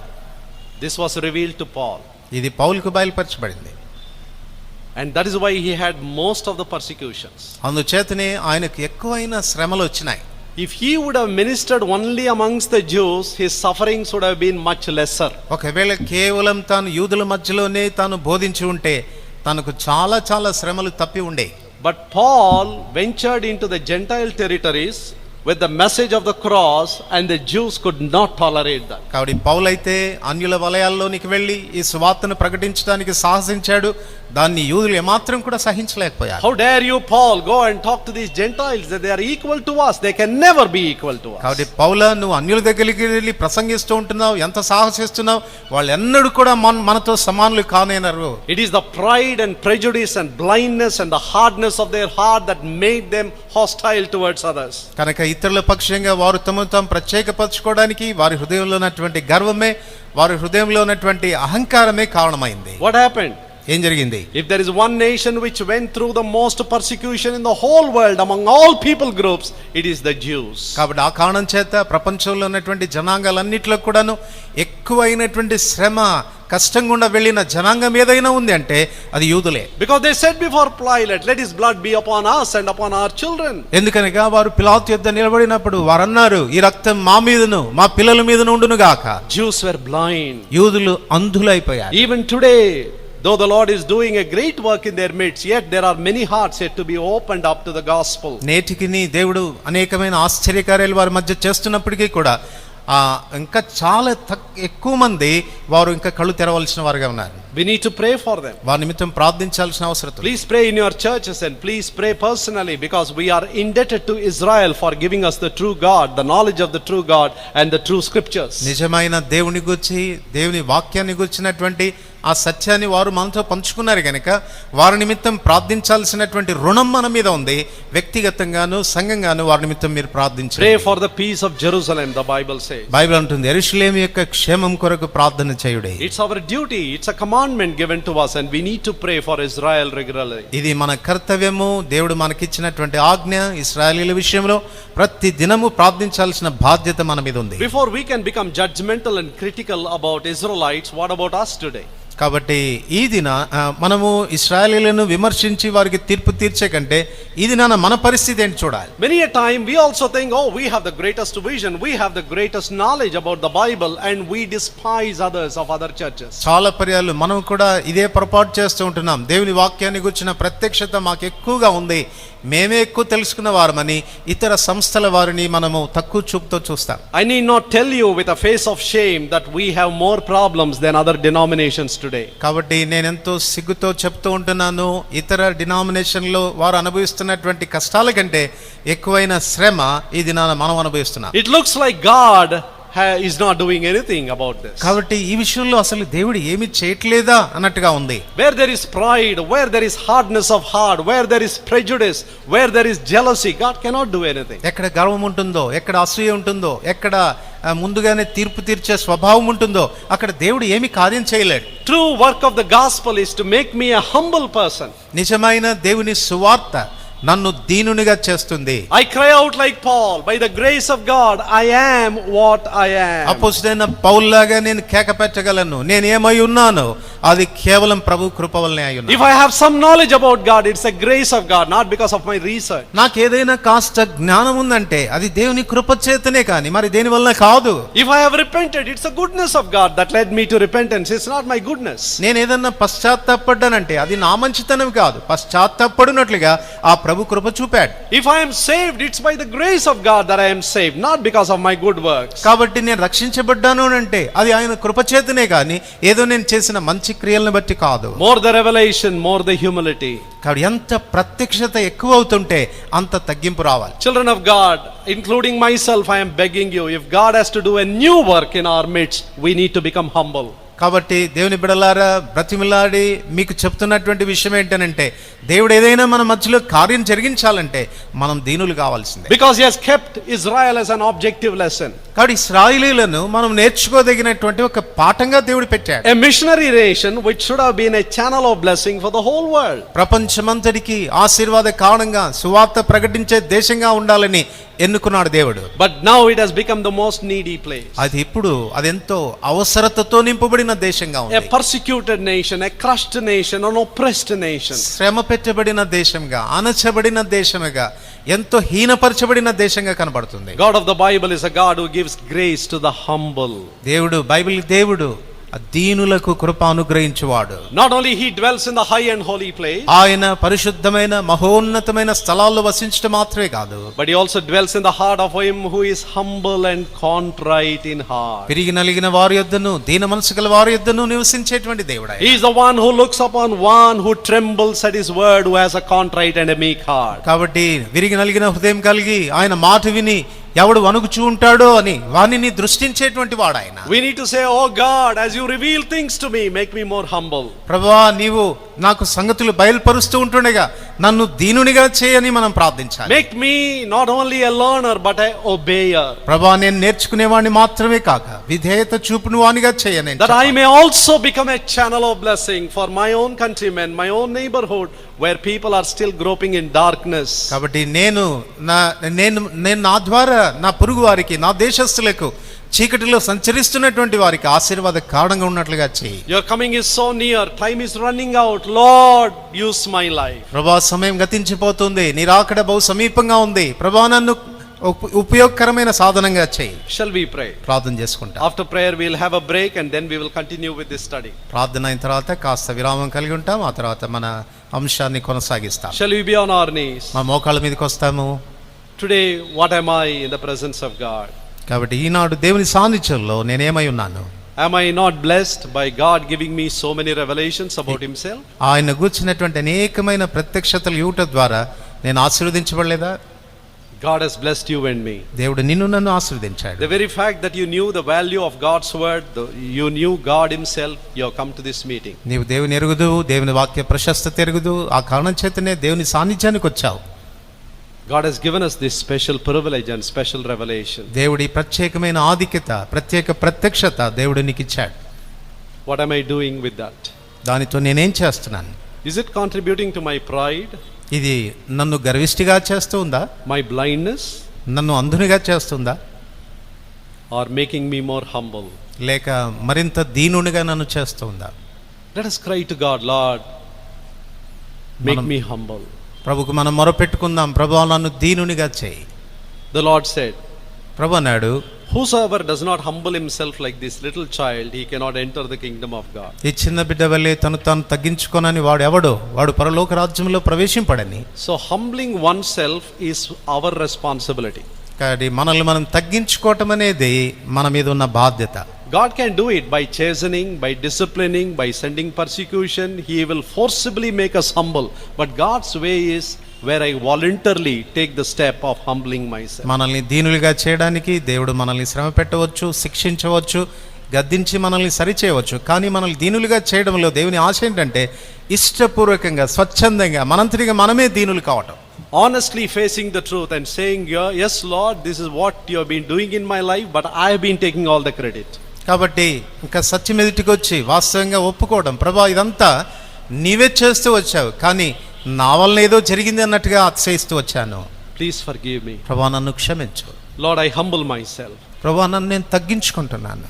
This was revealed to Paul. ఇది పౌలుకు బయలుపరచబడింది. And that is why he had most of the persecutions. అందుచేతనే ఆయనకు ఎక్కువైన శ్రమలు వచ్చినాయి. If he would have ministered only amongst the Jews, his sufferings would have been much lesser. ఒకవేళ కేవలం తాను యూదుల మధ్యలోనే తాను బోధించి ఉంటే తనకు చాలా చాలా శ్రమలు తప్పి ఉండే. But Paul ventured into the Gentile territories with the message of the cross, and the Jews could not tolerate that. కాబట్టి పౌలైతే అన్యుల వలయాల్లోనికి వెళ్ళి ఈ సువార్తను ప్రకటించడానికి సాహసించాడు. దాన్ని యూదులు ఏమాత్రం కూడా సహించలేకపోయారు. How dare you, Paul, go and talk to these Gentiles that they are equal to us? They can never be equal to us. కాబట్టి పౌల, నువ్వు అన్యుల దగ్గరికి వెళ్ళి ప్రసంగిస్తూ ఉంటున్నావు, ఎంత సాహసిస్తున్నావు, వాళ్ళు ఎన్నడూ కూడా మనతో సమానులు కానేనరు. It is the pride and prejudice and blindness and the hardness of their heart that made them hostile towards others. కనుక ఇతరుల పక్షంగా వారు తమను తాము ప్రత్యేకపరచుకోవడానికి వారి హృదయంలో ఉన్నటువంటి గర్వమే, వారి హృదయంలో ఉన్నటువంటి అహంకారమే కారణమైంది. What happened? ఏం జరిగింది? If there is one nation which went through the most persecution in the whole world among all people groups, it is the Jews. కాబట్టి ఆ కారణం చేత ప్రపంచంలో ఉన్నటువంటి జనాంగాలన్నిటిలో కూడాను ఎక్కువైనటువంటి శ్రమ, కష్టం గుండా వెళ్ళిన జనాంగం ఏదైనా ఉంది అంటే అది యూదులే. Because they said before Pilate, let his blood be upon us and upon our children. ఎందుకనగా వారు పిలాతు యొద్ద నిలబడినప్పుడు వారు అన్నారు, ఈ రక్తం మా మీదను మా పిల్లల మీదను ఉండును గాక. Jews were blind. యూదులు అంధులైపోయారు. Even today, though the Lord is doing a great work in their midst, yet there are many hearts yet to be opened up to the gospel. నేటికిని దేవుడు అనేకమైన ఆశ్చర్యకార్యాలు వారి మధ్య చేస్తున్నప్పటికీ కూడా ఇంకా చాలా ఎక్కువ మంది వారు ఇంకా కళ్ళు తెరవలసిన వారుగా ఉన్నారు. We need to pray for them. వారి నిమిత్తం ప్రార్థించాల్సిన అవసరం. Please pray in your churches and please pray personally, because we are indebted to Israel for giving us the true God, the knowledge of the true God and the true scriptures. నిజమైన దేవుని గురించి, దేవుని వాక్యాన్ని గురించినటువంటి ఆ సత్యాన్ని వారు మనతో పంచుకున్నారు కనుక వారి నిమిత్తం ప్రార్థించాల్సినటువంటి రుణం మన మీద ఉంది. వ్యక్తిగతంగాను సంఘంగాను వారి నిమిత్తం మీరు ప్రార్థించండి. Pray for the peace of Jerusalem, the Bible says. Bible అంటుంది, యెరూషలేము యొక్క క్షేమం కొరకు ప్రార్థన చేయుడి. It's our duty, it's a commandment given to us, and we need to pray for Israel regularly. ఇది మన కర్తవ్యము, దేవుడు మనకిచ్చినటువంటి ఆజ్ఞ. ఇశ్రాయేలీయుల విషయంలో ప్రతి దినము ప్రార్థించాల్సిన బాధ్యత మన మీద ఉంది. Before we can become judgmental and critical about Israelites, what about us today? కాబట్టి ఈ దిన మనము ఇశ్రాయేలీయులను విమర్శించి వారికి తీర్పు తీర్చే కంటే ఈ దినాన మన పరిస్థితి ఏంటి చూడాలి. Many a time we also think, oh, we have the greatest vision, we have the greatest knowledge about the Bible, and we despise others of other churches. చాలా పర్యాలు మనం కూడా ఇదే పొరపాటు చేస్తూ ఉంటున్నాం. దేవుని వాక్యాన్ని గురించిన ప్రత్యక్షత మాకు ఎక్కువగా ఉంది, మేమే ఎక్కువ తెలుసుకున్న వారమని ఇతర సంస్థల వారిని మనము తక్కువ చూపుతో చూస్తాం. I need not tell you with a face of shame that we have more problems than other denominations today. కాబట్టి నేను ఎంతో సిగ్గుతో చెప్తూ ఉంటున్నాను, ఇతర డినామినేషన్లో వారు అనుభవిస్తున్నటువంటి కష్టాల కంటే ఎక్కువైన శ్రమ ఈ దినాన మనం అనుభవిస్తున్నాం. It looks like God is not doing anything about this. కాబట్టి ఈ విషయంలో అసలు దేవుడు ఏమీ చేయట్లేదా అన్నట్టుగా ఉంది. Where there is pride, where there is hardness of heart, where there is prejudice, where there is jealousy, God cannot do anything. ఎక్కడ గర్వం ఉంటుందో, ఎక్కడ అసూయ ఉంటుందో, ఎక్కడ ముందుగానే తీర్పు తీర్చే స్వభావం ఉంటుందో అక్కడ దేవుడు ఏమీ కార్యం చేయలేడు. True work of the gospel is to make me a humble person. నిజమైన దేవుని సువార్త నన్ను దీనునిగా చేస్తుంది. I cry out like Paul, by the grace of God I am what I am. అపోస్తలుడైన పౌలులాగా నేను కేక పెట్టగలను, నేను ఏమై ఉన్నానో అది కేవలం ప్రభు కృప వల్లనే అయి ఉన్నాను. If I have some knowledge about God, it's a grace of God, not because of my research. నాకు ఏదైనా కాస్త జ్ఞానం ఉందంటే అది దేవుని కృప చేతనే కానీ మరి దేని వల్ల కాదు. If I have repented, it's the goodness of God that led me to repentance, it's not my goodness. నేను ఏదన్నా పశ్చాత్తాపడ్డానంటే అది నా మంచితనం కాదు, పశ్చాత్తాపడినట్లుగా ఆ ప్రభు కృప చూపాడు. If I am saved, it's by the grace of God that I am saved, not because of my good works. కాబట్టి నేను రక్షించబడ్డాను అంటే అది ఆయన కృప చేతనే కానీ ఏదో నేను చేసిన మంచి క్రియలను బట్టి కాదు. More the revelation, more the humility. కాబట్టి ఎంత ప్రత్యక్షత ఎక్కువ అవుతుంటే అంత తగ్గింపు రావాలి. Children of God, including myself, I am begging you, if God has to do a new work in our midst, we need to become humble. కాబట్టి దేవుని బిడ్డలారా, బ్రతిమిలాడి మీకు చెప్తున్నటువంటి విషయం ఏంటనంటే దేవుడు ఏదైనా మన మధ్యలో కార్యం జరిగించాలంటే మనం దీనులు కావాల్సిందే. Because he has kept Israel as an objective lesson. కాబట్టి ఇశ్రాయేలీయులను మనం నేర్చుకోదగినటువంటి ఒక పాఠంగా దేవుడు పెట్టాడు. A missionary nation which should have been a channel of blessing for the whole world. ప్రపంచమంతటికి ఆశీర్వాద కారణంగా సువార్త ప్రకటించే దేశంగా ఉండాలని ఎన్నుకున్నాడు దేవుడు. But now it has become the most needy place. అది ఇప్పుడు అదెంతో అవసరతతో నింపబడిన దేశంగా ఉంది. A persecuted nation, a crushed nation, an oppressed nation. శ్రమ పెట్టబడిన దేశంగా, అణచబడిన దేశంగా, ఎంతో హీనపరచబడిన దేశంగా కనబడుతుంది. God of the Bible is a God who gives grace to the humble. దేవుడు, బైబిల్ దేవుడు ఆ దీనులకు కృప అనుగ్రహించువాడు. Not only he dwells in the high and holy place, ఆయన పరిశుద్ధమైన మహోన్నతమైన స్థలాల్లో వసించడం మాత్రమే కాదు, but he also dwells in the heart of him who is humble and contrite in heart. విరిగి నలిగిన వారి యొద్దను దీన మనసు గల వారి యొద్దను నివసించేటువంటి దేవుడు. He is the one who looks upon one who trembles at his word, who has a contrite and a meek heart. కాబట్టి విరిగి నలిగిన హృదయం కలిగి ఆయన మాట విని ఎవడు వణుకుచూ ఉంటాడో అని వానిని దృష్టించేటువంటి వాడు ఆయన. We need to say, oh God, as you reveal things to me, make me more humble. ప్రభువా నీవు నాకు సంగతులు బయలుపరుస్తూ ఉంటుండగా నన్ను దీనునిగా చేయని మనం ప్రార్థించాలి. Make me not only a learner but a obeyer. ప్రభువా నేను నేర్చుకునేవాడిని మాత్రమే కాక విధేయత చూపును వానిగా చేయని, That I may also become a channel of blessing for my own countrymen, my own neighborhood, where people are still groping in darkness. కాబట్టి నేను నా ద్వారా నా పొరుగు వారికి నా దేశస్తులకు చీకటిలో సంచరిస్తున్నటువంటి వారికి ఆశీర్వాద కారణంగా ఉన్నట్లుగా చేయి. Your coming is so near, time is running out. Lord, use my life. ప్రభువా సమయం గతించిపోతుంది, నీ రాకడ బహు సమీపంగా ఉంది. ప్రభువా నన్ను ఉపయోగకరమైన సాధనంగా చేయి. Shall we pray? ప్రార్థన చేసుకుంటా. After prayer we will have a break and then we will continue with this study. ప్రార్థన అయిన తర్వాత కాస్త విరామం కలిగి ఉంటాం, ఆ తర్వాత మన అంశాన్ని కొనసాగిస్తాం. Shall we be on our knees? మా మోకాళ్ళ మీదకి వస్తాము. Today what am I in the presence of God? కాబట్టి ఈనాడు దేవుని సాన్నిధ్యంలో నేనేమై ఉన్నాను? Am I not blessed by God giving me so many revelations about himself? ఆయన గూర్చినటువంటి అనేకమైన ప్రత్యక్షతలు ఇవ్వటం ద్వారా నేను ఆశీర్వదించబడలేదా? God has blessed you and me. దేవుడు నిన్ను నన్ను ఆశీర్వదించాడు. The very fact that you knew the value of God's word, you knew God himself, you have come to this meeting. నీవు దేవుని ఎరుగుదు, దేవుని వాక్య ప్రశస్తత ఎరుగుదు, ఆ కారణం చేతనే దేవుని సాన్నిధ్యానికి వచ్చావు. God has given us this special privilege and special revelation. దేవుడి ప్రత్యేకమైన ఆధిక్యత, ప్రత్యేక ప్రత్యక్షత దేవుడు నీకు ఇచ్చాడు. What am I doing with that? దానితో నేనేం చేస్తున్నాను? Is it contributing to my pride? ఇది నన్ను గర్విష్ఠిగా చేస్తుందా? My blindness? నన్ను అంధునిగా చేస్తుందా? Or making me more humble? లేక మరింత దీనునిగా నన్ను చేస్తుందా? Let us cry to God, Lord, make me humble. ప్రభుకు మనం మొరపెట్టుకుందాం, ప్రభువా నన్ను దీనునిగా చేయి. The Lord said, ప్రభు అన్నాడు, whosoever does not humble himself like this little child, he cannot enter the kingdom of God. ఈ చిన్న బిడ్డ వల్లే తను తాను తగ్గించుకోనని వాడు ఎవడో వాడు పరలోక రాజ్యంలో ప్రవేశింపడని. So humbling oneself is our responsibility. కాబట్టి మనల్ని మనం తగ్గించుకోవటం అనేది మన మీద ఉన్న బాధ్యత. God can do it by chastening, by disciplining, by sending persecution. He will forcibly make us humble. But God's way is where I voluntarily take the step of humbling myself. మనల్ని దీనులుగా చేయడానికి దేవుడు మనల్ని శ్రమ పెట్టవచ్చు, శిక్షించవచ్చు, గద్దించి మనల్ని సరిచేయవచ్చు. కానీ మనల్ని దీనులుగా చేయడంలో దేవుని ఆశ ఏంటంటే ఇష్టపూర్వకంగా, స్వచ్ఛందంగా, మనంతటిగా మనమే దీనులు కావటం. Honestly facing the truth and saying, yes Lord, this is what you have been doing in my life, but I have been taking all the credit. కాబట్టి ఇంకా సత్యం ఎదుటికి వచ్చి వాస్తవంగా ఒప్పుకోవడం, ప్రభా ఇదంతా నీవే చేస్తూ వచ్చావు, కానీ నా వల్ల ఏదో జరిగింది అన్నట్టుగా అతిశయిస్తూ వచ్చాను. Please forgive me. ప్రభా నన్ను క్షమించు. Lord, I humble myself. ప్రభా నన్ను నేను తగ్గించుకుంటున్నాను.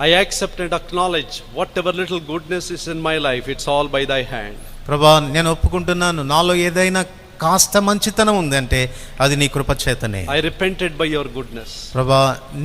I accept and acknowledge whatever little goodness is in my life, it's all by thy hand. ప్రభా నేను ఒప్పుకుంటున్నాను, నాలో ఏదైనా కాస్త మంచితనం ఉందంటే అది నీ కృప చేతనే. I repented by your goodness. ప్రభా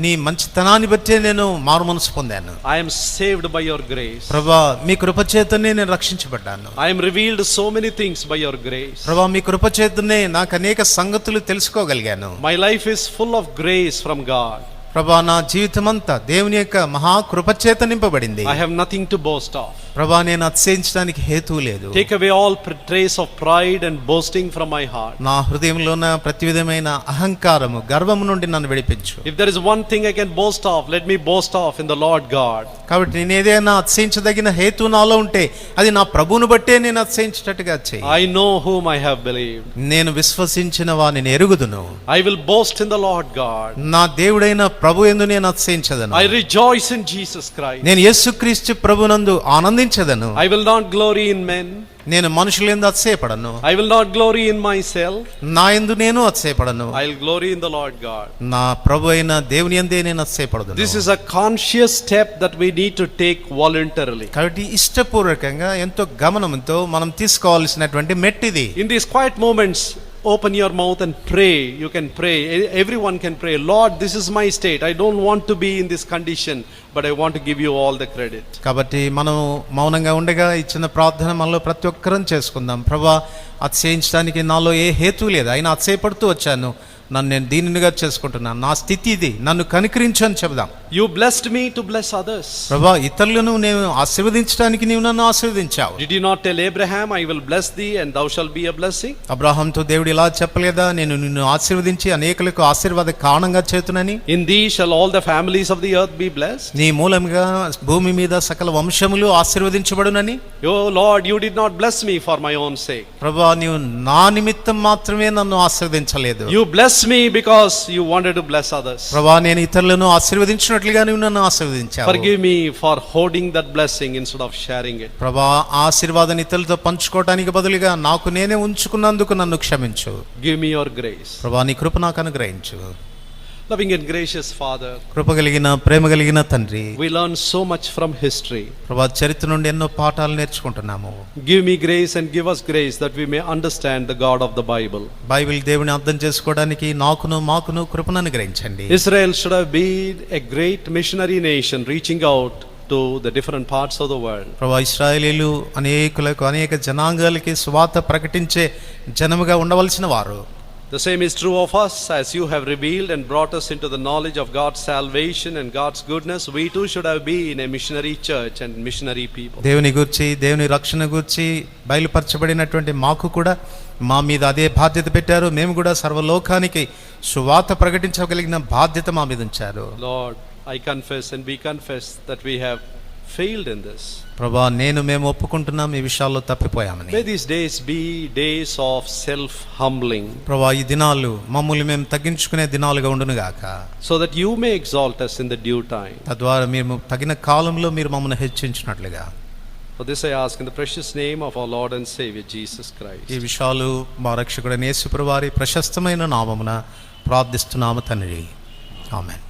నీ మంచితనాన్ని బట్టే నేను మారు మనసు పొందాను. I am saved by your grace. ప్రభా మీ కృప చేతనే నేను రక్షించబడ్డాను. I am revealed so many things by your grace. ప్రభా మీ కృప చేతనే నాకు అనేక సంగతులు తెలుసుకోగలిగాను. My life is full of grace from God. ప్రభా నా జీవితమంతా దేవుని యొక్క మహా కృప చేత నింపబడింది. I have nothing to boast of. ప్రభా నేను అతిశయించడానికి హేతువు లేదు. Take away all trace of pride and boasting from my heart. నా హృదయంలో ఉన్న ప్రతి విధమైన అహంకారము, గర్వము నుండి నన్ను విడిపించు. If there is one thing I can boast of, let me boast of in the Lord God. కాబట్టి నేను ఏదైనా అతిశయించదగిన హేతు నాలో ఉంటే అది నా ప్రభువును బట్టే నేను అతిశయించేటట్టుగా చేయి. I know whom I have believed. నేను విశ్వసించిన వానిని ఎరుగుదును. I will boast in the Lord God. నా దేవుడైన ప్రభు యందు నేను అతిశయించదను. I rejoice in Jesus Christ. నేను యేసుక్రీస్తు ప్రభునందు ఆనందించదను. I will not glory in men. నేను మనుషుల యందు అతిశయపడను. I will not glory in myself. నా యందు నేను అతిశయపడను. I will glory in the Lord God. నా ప్రభు అయిన దేవుని యందే నేను అతిశయపడదును. This is a conscious step that we need to take voluntarily. కాబట్టి ఇష్టపూర్వకంగా ఎంతో గమనంతో మనం తీసుకోవాల్సినటువంటి మెట్టిది. In these quiet moments, open your mouth and pray. You can pray. Everyone can pray. Lord, this is my state. I don't want to be in this condition, but I want to give you all the credit. కాబట్టి మనం మౌనంగా ఉండగా ఇచ్చిన ప్రార్థన మనలో ప్రతి ఒక్కరం చేసుకుందాం. ప్రభా, అతిశయించడానికి నాలో ఏ హేతు లేదు, అయినా అతిశయపడుతూ వచ్చాను, నన్ను నేను దీనిగా చేసుకుంటున్నాను, నా స్థితి ఇది, నన్ను కనికరించు అని చెబుదాం. You blessed me to bless others. ప్రభా, ఇతరులను నేను ఆశీర్వదించడానికి నీవు నన్ను ఆశీర్వదించావు. Did you not tell Abraham, I will bless thee and thou shalt be a blessing? అబ్రహాంతో దేవుడు ఇలా చెప్పలేదా, నేను నిన్ను ఆశీర్వదించి అనేకులకు ఆశీర్వాద కారణంగా చేతునని? In thee shall all the families of the earth be blessed. నీ మూలంగా భూమి మీద సకల వంశములు ఆశీర్వదించబడునని. Oh Lord, you did not bless me for my own sake. ప్రభా, నీవు నా నిమిత్తం మాత్రమే నన్ను ఆశీర్వదించలేదు. You bless me because you wanted to bless others. ప్రభా, నేను ఇతరులను ఆశీర్వదించినట్లుగా నీవు నన్ను ఆశీర్వదించావు. Forgive me for hoarding that blessing instead of sharing it. ప్రభా, ఆశీర్వాదాన్ని ఇతరులతో పంచుకోవడానికి బదులుగా నాకు నేనే ఉంచుకున్నందుకు నన్ను క్షమించు. Give me your grace. ప్రభా, నీ కృప నాకు అనుగ్రహించు. Loving and gracious Father, కృప కలిగిన ప్రేమ కలిగిన తండ్రి, we learn so much from history. ప్రభా, చరిత్ర నుండి ఎన్నో పాఠాలు నేర్చుకుంటున్నాము. Give me grace and give us grace that we may understand the God of the Bible. Bible దేవుని అర్థం చేసుకోవడానికి మాకును కృపను అనుగ్రహించండి. Israel should have been a great missionary nation reaching out to the different parts of the world. ప్రభా, ఇశ్రాయేలీయులు అనేక జనాంగాలకి సువార్త ప్రకటించే జనముగా ఉండవలసిన వారు. The same is true of us. As you have revealed and brought us into the knowledge of God's salvation and God's goodness, we too should have been a missionary church and missionary people. దేవుని గురించి, దేవుని రక్షణ గురించి బయలుపరచబడినటువంటి మాకు కూడా మా మీద అదే బాధ్యత పెట్టారు. మేము కూడా సర్వలోకానికి సువార్త ప్రకటించగలిగిన బాధ్యత మా మీద ఉంచారు. Lord, I confess and we confess that we have failed in this. ప్రభా, మేము ఒప్పుకుంటున్నాం ఈ విషయాల్లో తప్పిపోయామని. May these days be days of self humbling. ప్రభా, ఈ దినాలు మమ్మల్ని మేము తగ్గించుకునే దినాలుగా ఉండును గాక. So that you may exalt us in the due time. తద్వారా మీరు తగిన కాలంలో మీరు మమ్మల్ని హెచ్చించినట్లుగా. For this I ask in the precious name of our Lord and Savior Jesus Christ. ఈ విషయాలు మా రక్షకుడైన యేసు ప్రభువారి ప్రశస్తమైన నామమున ప్రార్థిస్తున్నాము తండ్రి. ఆమేన్.